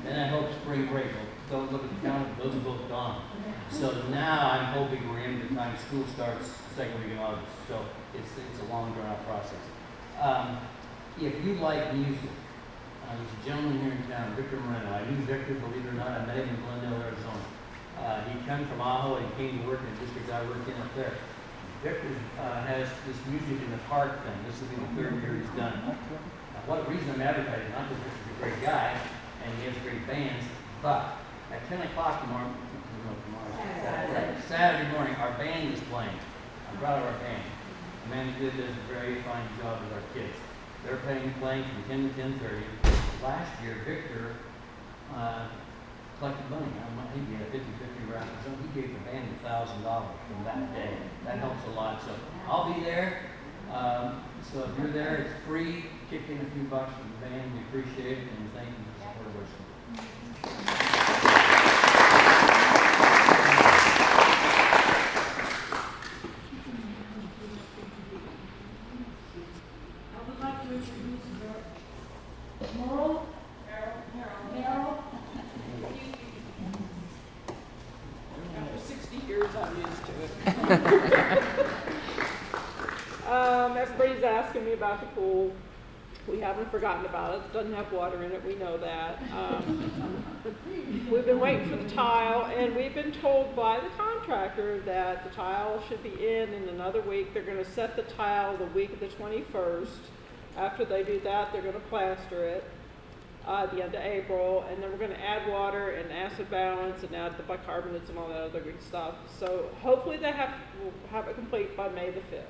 Then I hope spring break. Don't look at the calendar, those are both gone. So now I'm hoping we're in the time school starts second week in August. So it's a long drawn out process. If you like music, there's a gentleman here in town, Victor Moreno. I knew Victor, believe it or not, I met him in Glendale, Arizona. He came from Ajo and he came to work in the district I worked in up there. Victor has this music in the park thing. This will be the 3rd year he's done. What reason I'm advertising, not because Victor's a great guy and he has great bands, but at 10 o'clock tomorrow, Saturday morning, our band is playing. I'm proud of our band. Amanda Good does a very fine job with our kids. They're playing from 10 to 10:30. Last year, Victor collected money. I think he had a 50-50 raffle. So he gave the band $1,000 from that day. That helps a lot. So I'll be there. So if you're there, it's free. Kick in a few bucks for the band. We appreciate it, and thank you for the support of our school. I would like to introduce Merle. After 60 years, I'm used to it. Everybody's asking me about the pool. We haven't forgotten about it. It doesn't have water in it. We know that. We've been waiting for the tile, and we've been told by the contractor that the tile should be in another week. They're going to set the tile the week of the 21st. After they do that, they're going to plaster it at the end of April, and then we're going to add water and acid balance and add the bicarbonates and all that other good stuff. So hopefully they will have it complete by May the 5th.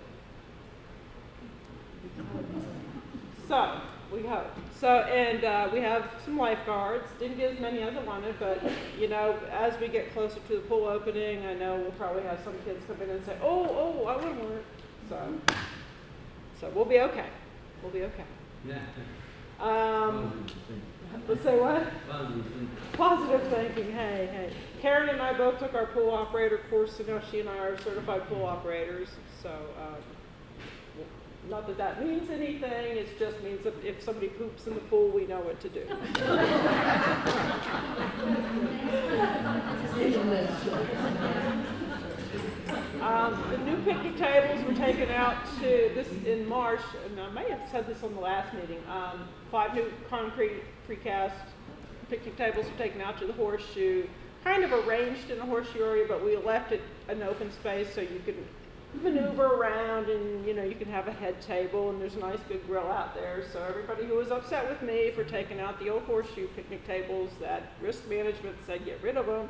So, we hope. So, and we have some lifeguards. Didn't get as many as I wanted, but, you know, as we get closer to the pool opening, I know we'll probably have some kids come in and say, oh, I want to work. So we'll be okay. We'll be okay. Yeah. Let's say what? Positive thinking. Positive thinking, hey. Karen and I both took our pool operator course, so now she and I are certified pool operators. So, not that that means anything, it just means that if somebody poops in the pool, we know what to do. The new picnic tables were taken out to this in March, and I may have said this on the last meeting. 5 new concrete precast picnic tables were taken out to the horseshoe, kind of arranged in the horseshoe area, but we left it an open space so you could maneuver around, and you know, you can have a head table, and there's a nice big grill out there. So everybody who was upset with me for taking out the old horseshoe picnic tables that risk management said get rid of them,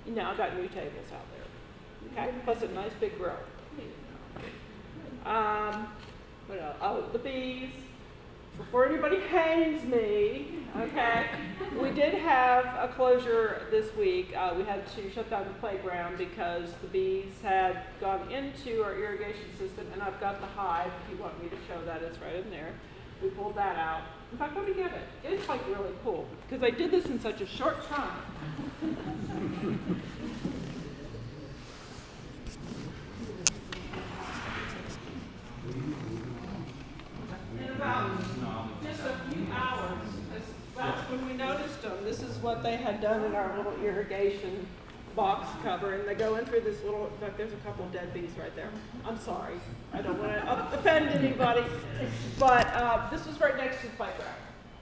now got new tables out there. Okay, plus a nice big grill. What else? Oh, the bees. Before anybody hangs me, okay, we did have a closure this week. We had to shut down the playground because the bees had gone into our irrigation system, and I've got the hive. If you want me to show that, it's right in there. We pulled that out. In fact, let me get it. It's like really cool because I did this in such a short time. In about just a few hours, that's when we noticed them. This is what they had done in our little irrigation box cover, and they go in through this little, in fact, there's a couple of dead bees right there. I'm sorry. I don't want to offend anybody, but this was right next to the playground.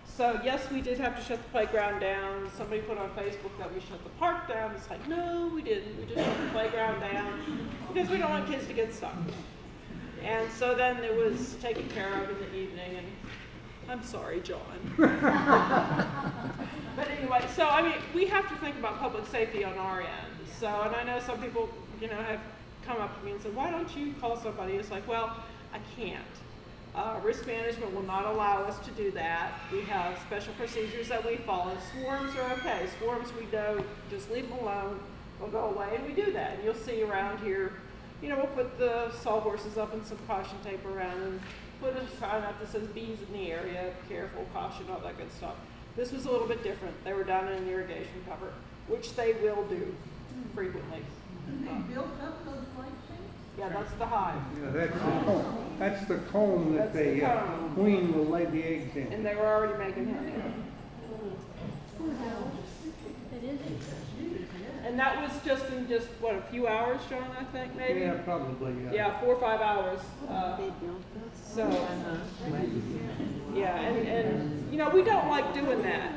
So yes, we did have to shut the playground down. Somebody put on Facebook that we shut the park down. It's like, no, we didn't. We just shut the playground down because we don't want kids to get stuck. And so then it was taken care of in the evening, and I'm sorry, John. But anyway, so I mean, we have to think about public safety on our end. So, and I know some people, you know, have come up to me and said, why don't you call somebody? It's like, well, I can't. Risk management will not allow us to do that. We have special procedures that we follow. Swarms are okay. Swarms we don't, just leave them alone. They'll go away, and we do that. And you'll see around here, you know, we'll put the sawhorses up and some caution tape around and put a sign up that says bees in the area, careful, caution, all that good stuff. This was a little bit different. They were down in an irrigation cover, which they will do frequently. And they built up those white things? Yeah, that's the hive. Yeah, that's the comb that That's the the comb. queen will lay the eggs in. And they were already making honey. And that was just in what, a few hours, John, I think, maybe? Yeah, probably, yeah. Yeah, 4 or 5 hours. So, yeah, and you know, we don't like doing that.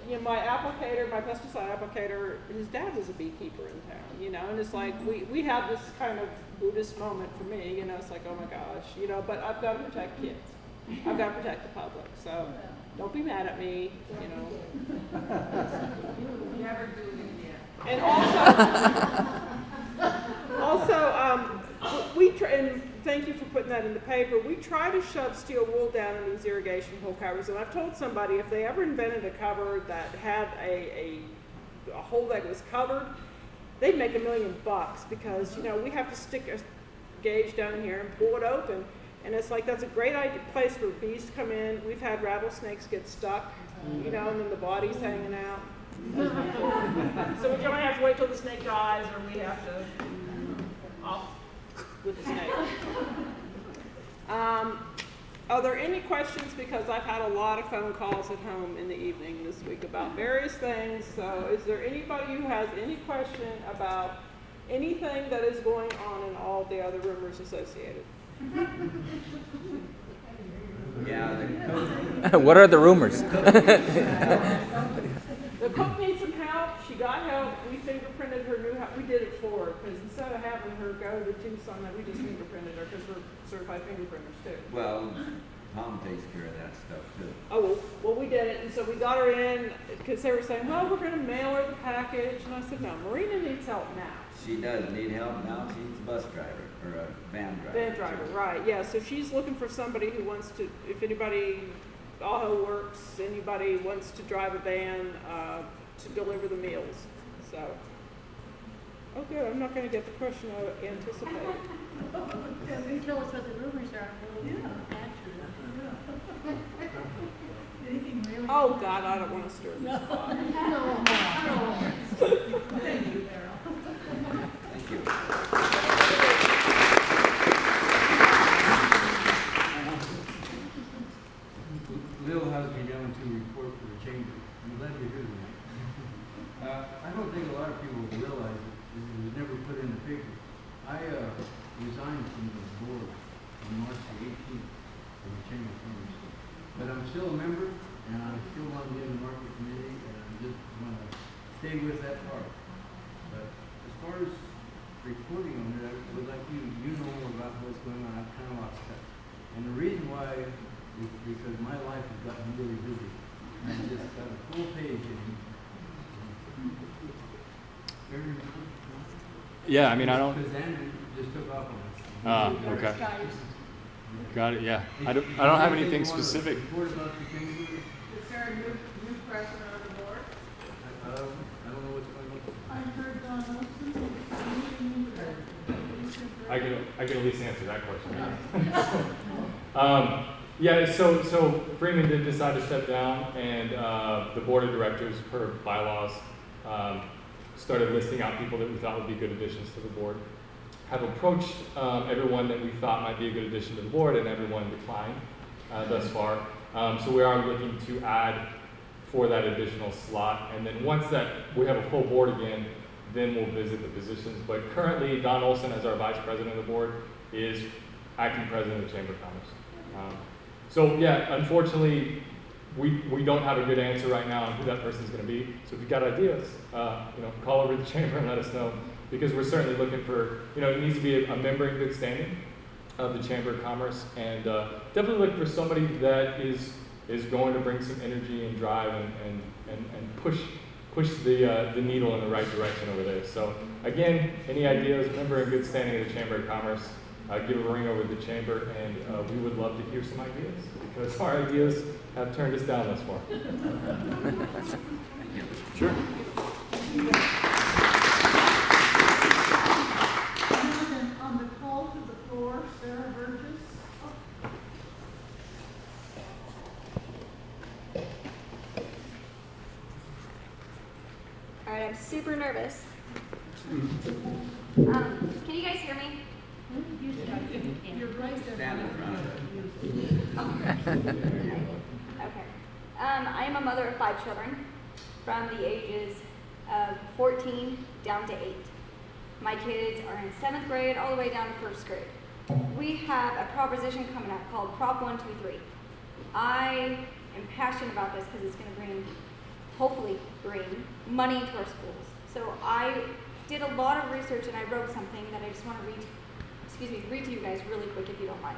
You know, my applicator, my pesticide applicator, his dad was a beekeeper in town, you know, and it's like, we have this kind of Buddhist moment for me, you know, it's like, oh my gosh, you know, but I've got to protect kids. I've got to protect the public, so don't be mad at me, you know. Never do it again. And and thank you for putting that in the paper. We try to shove steel wool down in these irrigation hole covers, and I've told somebody if they ever invented a cover that had a hole that was covered, they'd make $1 million because, you know, we have to stick a gauge down in here and pull it open, and it's like that's a great place for bees to come in. We've had rattlesnakes get stuck, you know, and then the body's hanging out. So we don't have to wait till the snake dies, or we have to off with the snake. Are there any questions? Because I've had a lot of phone calls at home in the evening this week about various things. So is there anybody who has any question about anything that is going on and all the other rumors associated? Yeah, What are the rumors? The cook needs some help. She got help. We fingerprinted her new house. We did it for her because instead of having her go to Tucson, we just fingerprinted her because we're certified fingerprinters too. well, Tom takes care of that stuff too. Oh, well, we did it, and so we got her in because they were saying, well, we're going to mail her the package, and I said, no, Marina needs help now. She does need help now. She's a bus driver or a van driver. Van driver, right, yeah, so she's looking for somebody who wants to, if anybody, Aho works, anybody wants to drive a van to deliver the meals, so. Oh, good, I'm not going to get the question I anticipated. Can you tell us what the rumors are? Anything really? Oh, God, I don't want to stir this pot. Thank you, Carol. Thank you. Lil has me down to report for the chamber. I'm glad to hear that. I don't think a lot of people realize it. It was never put in the paper. I resigned from the board on March the 18th of the Chamber of Commerce. But I'm still a member, and I still want to be in the market committee, and I just want to stay with that part. But as far as reporting on it, I would like you know more about what's going on. I've kind of lost touch. And the reason why is because my life has gotten really busy. And I just got a full page in. Yeah, I mean, I don't. Because Andrew just took off on us. Okay. Got it. Yeah. I don't have anything specific. Report about the chamber. Is there a new president on the board? I don't know what's going on. I heard Don Olson. I can at least answer that question. Yeah, so Freeman did decide to step down, and the board of directors, per bylaws, started listing out people that we thought would be good additions to the board. Have approached everyone that we thought might be a good addition to the board, and everyone declined thus far. So we are looking to add for that additional slot, and then once that we have a full board again, then we'll visit the positions. But currently, Don Olson, as our vice president of the board, is acting president of the Chamber of Commerce. So yeah, unfortunately, we don't have a good answer right now on who that person's going to be. So if you've got ideas, call over to the chamber and let us know, because we're certainly looking for, it needs to be a member in good standing of the Chamber of Commerce, and definitely looking for somebody that is going to bring some energy and drive and push the needle in the right direction over there. So again, any ideas, member in good standing of the Chamber of Commerce, give a ring over the chamber, and we would love to hear some ideas, because our ideas have turned us down thus far. Sure. On the call to the floor, Sarah Burgess. All right, I'm super nervous. Can you guys hear me? You're right there. Stand in front of it. Okay. I am a mother of 5 children from the ages of 14 down to 8. My kids are in 7th grade all the way down to 1st grade. We have a proposition coming up called Prop 123. I am passionate about this because it's going to hopefully bring money to our schools. So I did a lot of research and I wrote something that I just want to read to you guys really quick if you don't mind.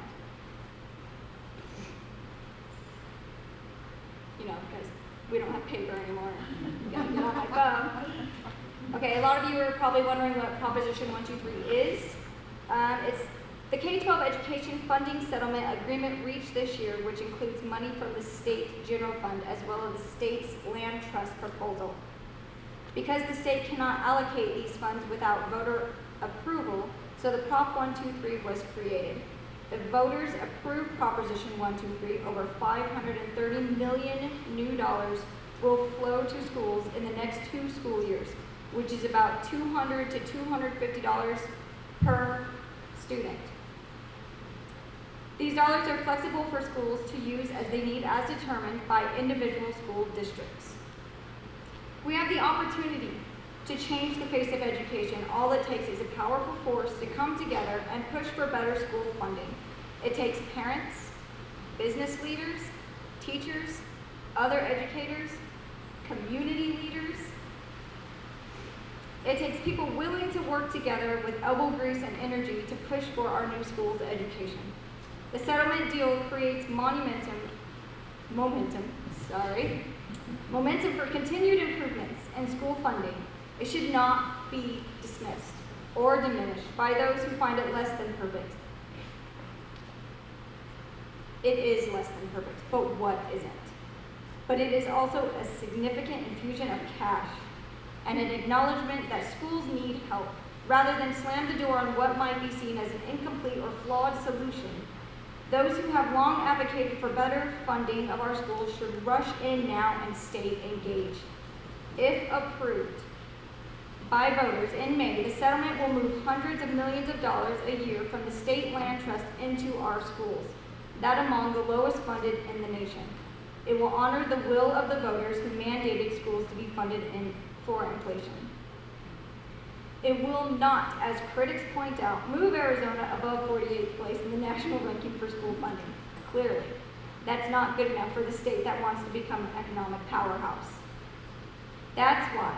Because we don't have paper anymore. You gotta get on my phone. Okay, a lot of you are probably wondering what Proposition 123 is. It's the K-12 education funding settlement agreement reached this year, which includes money from the state general fund as well as the state's land trust proposal. Because the state cannot allocate these funds without voter approval, so the Prop 123 was created. The voters approved Proposition 123. Over $530 million new dollars will flow to schools in the next 2 school years, which is about $200 to $250 per student. These dollars are flexible for schools to use as they need, as determined by individual school districts. We have the opportunity to change the face of education. All it takes is a powerful force to come together and push for better school funding. It takes parents, business leaders, teachers, other educators, community leaders. It takes people willing to work together with elbow grease and energy to push for our new schools' education. The settlement deal creates momentum for continued improvements in school funding. It should not be dismissed or diminished by those who find it less than perfect. It is less than perfect, but what isn't? But it is also a significant infusion of cash and an acknowledgement that schools need help, rather than slam the door on what might be seen as an incomplete or flawed solution. Those who have long advocated for better funding of our schools should rush in now and stay engaged. If approved by voters in May, the settlement will move hundreds of millions of dollars a year from the state land trust into our schools, that among the lowest funded in the nation. It will honor the will of the voters who mandated schools to be funded for inflation. It will not, as critics point out, move Arizona above 48th place in the national ranking for school funding. Clearly, that's not good enough for the state that wants to become an economic powerhouse. That's why,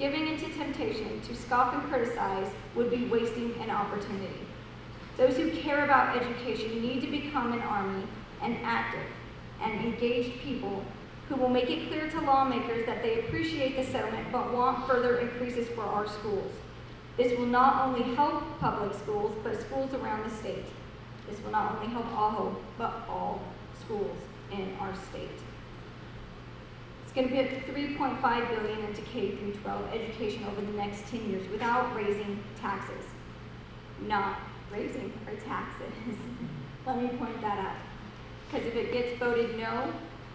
Giving into temptation to scoff and criticize would be wasting an opportunity. Those who care about education need to become an army and active and engaged people who will make it clear to lawmakers that they appreciate the settlement but want further increases for our schools. This will not only help public schools, but schools around the state. This will not only help Ajo, but all schools in our state. It's going to put $3.5 billion into K through 12 education over the next 10 years without raising taxes. Not raising our taxes. Let me point that out. Because if it gets voted no,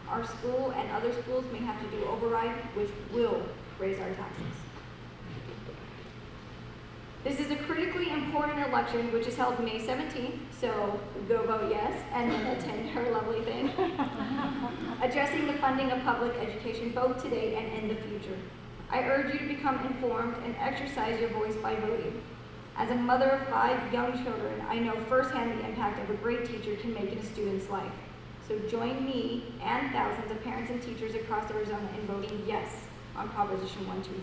our school and other schools may have to do override, which will raise our taxes. This is a critically important election, which is held May 17th, so go vote yes, and then attend her lovely thing. Addressing the funding of public education both today and in the future. I urge you to become informed and exercise your voice by voting. As a mother of 5 young children, I know firsthand the impact of a great teacher can make in a student's life. So join me and thousands of parents and teachers across Arizona in voting yes on Proposition 123.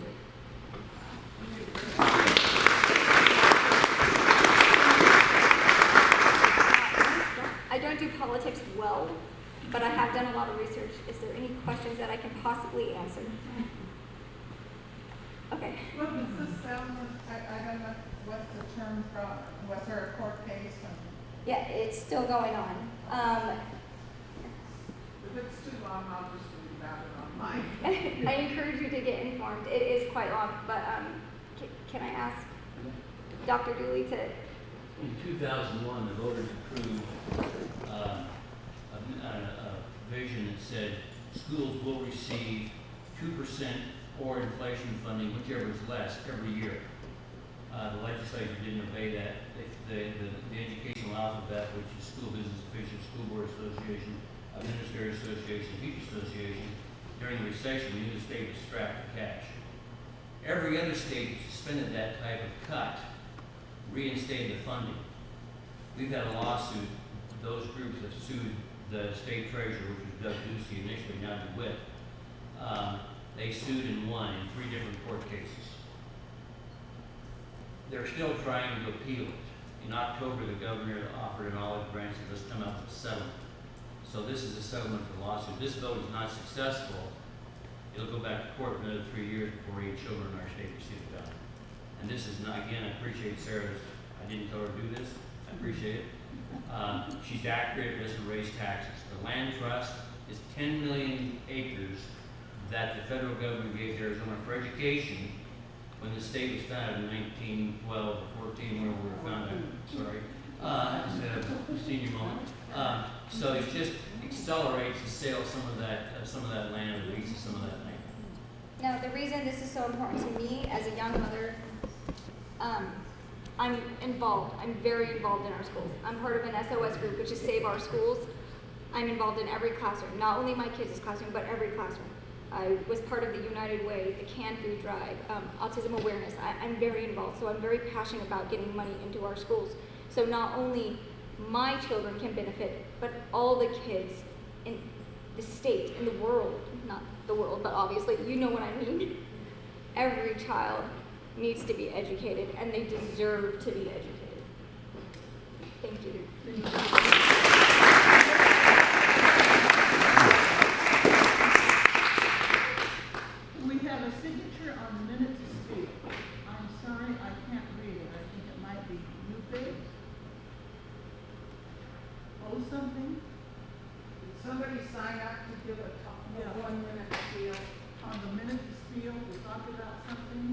I don't do politics well, but I have done a lot of research. Is there any questions that I can possibly answer? Okay. What was the settlement? I don't know, what's the term from, was there a court case? Yeah, it's still going on. If it's too long, I'll just read about it online. I encourage you to get informed. It is quite long, but can I ask Dr. Dooley to... In 2001, the voters approved a vision that said schools will receive 2% or inflation funding, whichever is less, every year. The legislature didn't obey that. The educational alphabet, which is School Business Officials, School Board Association, Administrative Association, Teachers Association, during the recession, we knew the state was strapped for cash. Every other state that suspended that type of cut reinstated the funding. We've had a lawsuit. Those groups have sued the state treasurer, which was Doug Ducey initially, now DeWitt. They sued and won in 3 different court cases. They're still trying to appeal it. In October, the governor offered an olive branch and let's come up with a settlement. So this is a settlement for the lawsuit. This vote is not successful. It'll go back to court for another 3 years before 8 children in our state receive a dime. And this is not, again, I appreciate Sarah's, I didn't tell her to do this. I appreciate it. She's accurate, doesn't raise taxes. The land trust is 10 million acres that the federal government gave to Arizona for education when the state was founded in 1912 or 14, when we were founded, sorry, instead of a senior moment. So it just accelerates the sale of some of that land, or leases some of that land. Now, the reason this is so important to me as a young mother, I'm involved. I'm very involved in our schools. I'm part of an SOS group, which is Save Our Schools. I'm involved in every classroom, not only my kids' classroom, but every classroom. I was part of the United Way, the Can Food Drive, autism awareness. I'm very involved, so I'm very passionate about getting money into our schools. So not only my children can benefit, but all the kids in the state, in the world, not the world, but obviously you know what I mean. Every child needs to be educated, and they deserve to be educated. Thank you. We have a signature on the minute to speak. I'm sorry, I can't read it. I think it might be Lupe. Oh, something? Did somebody sign up to give a 1-minute spiel? On the minute to speak, we talked about something.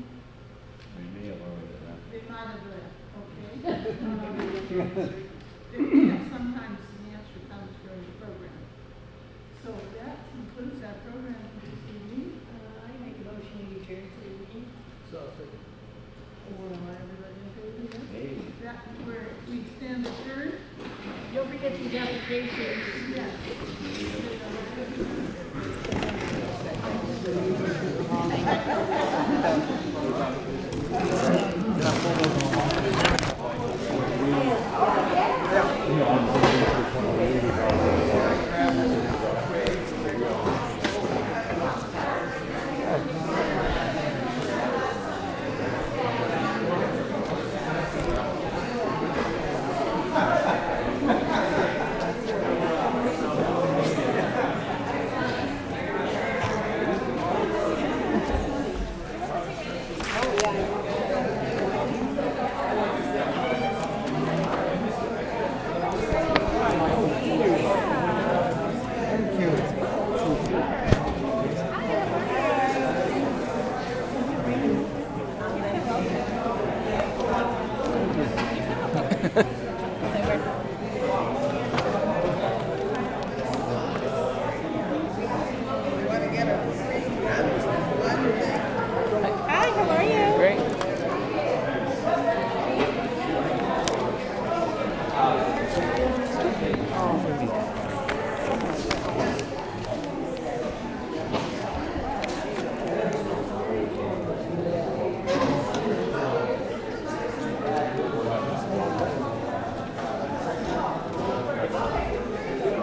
We may have already left. They might have left, okay? Yeah, sometimes the answer comes during the program. So that concludes our program for this evening. I make a motion to adjourn to the meeting. So, Or am I everybody okay with that? Hey. That, where we stand adjourned? Don't forget these applications. Yeah.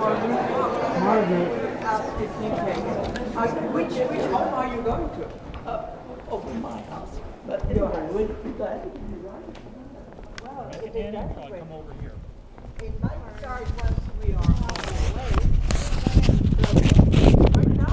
Margaret. If you can. Which home are you going to? Over my house. But You're going to be glad to be right. well, Make it it in does until I break. come over here. It might start once we are on our way. Right now.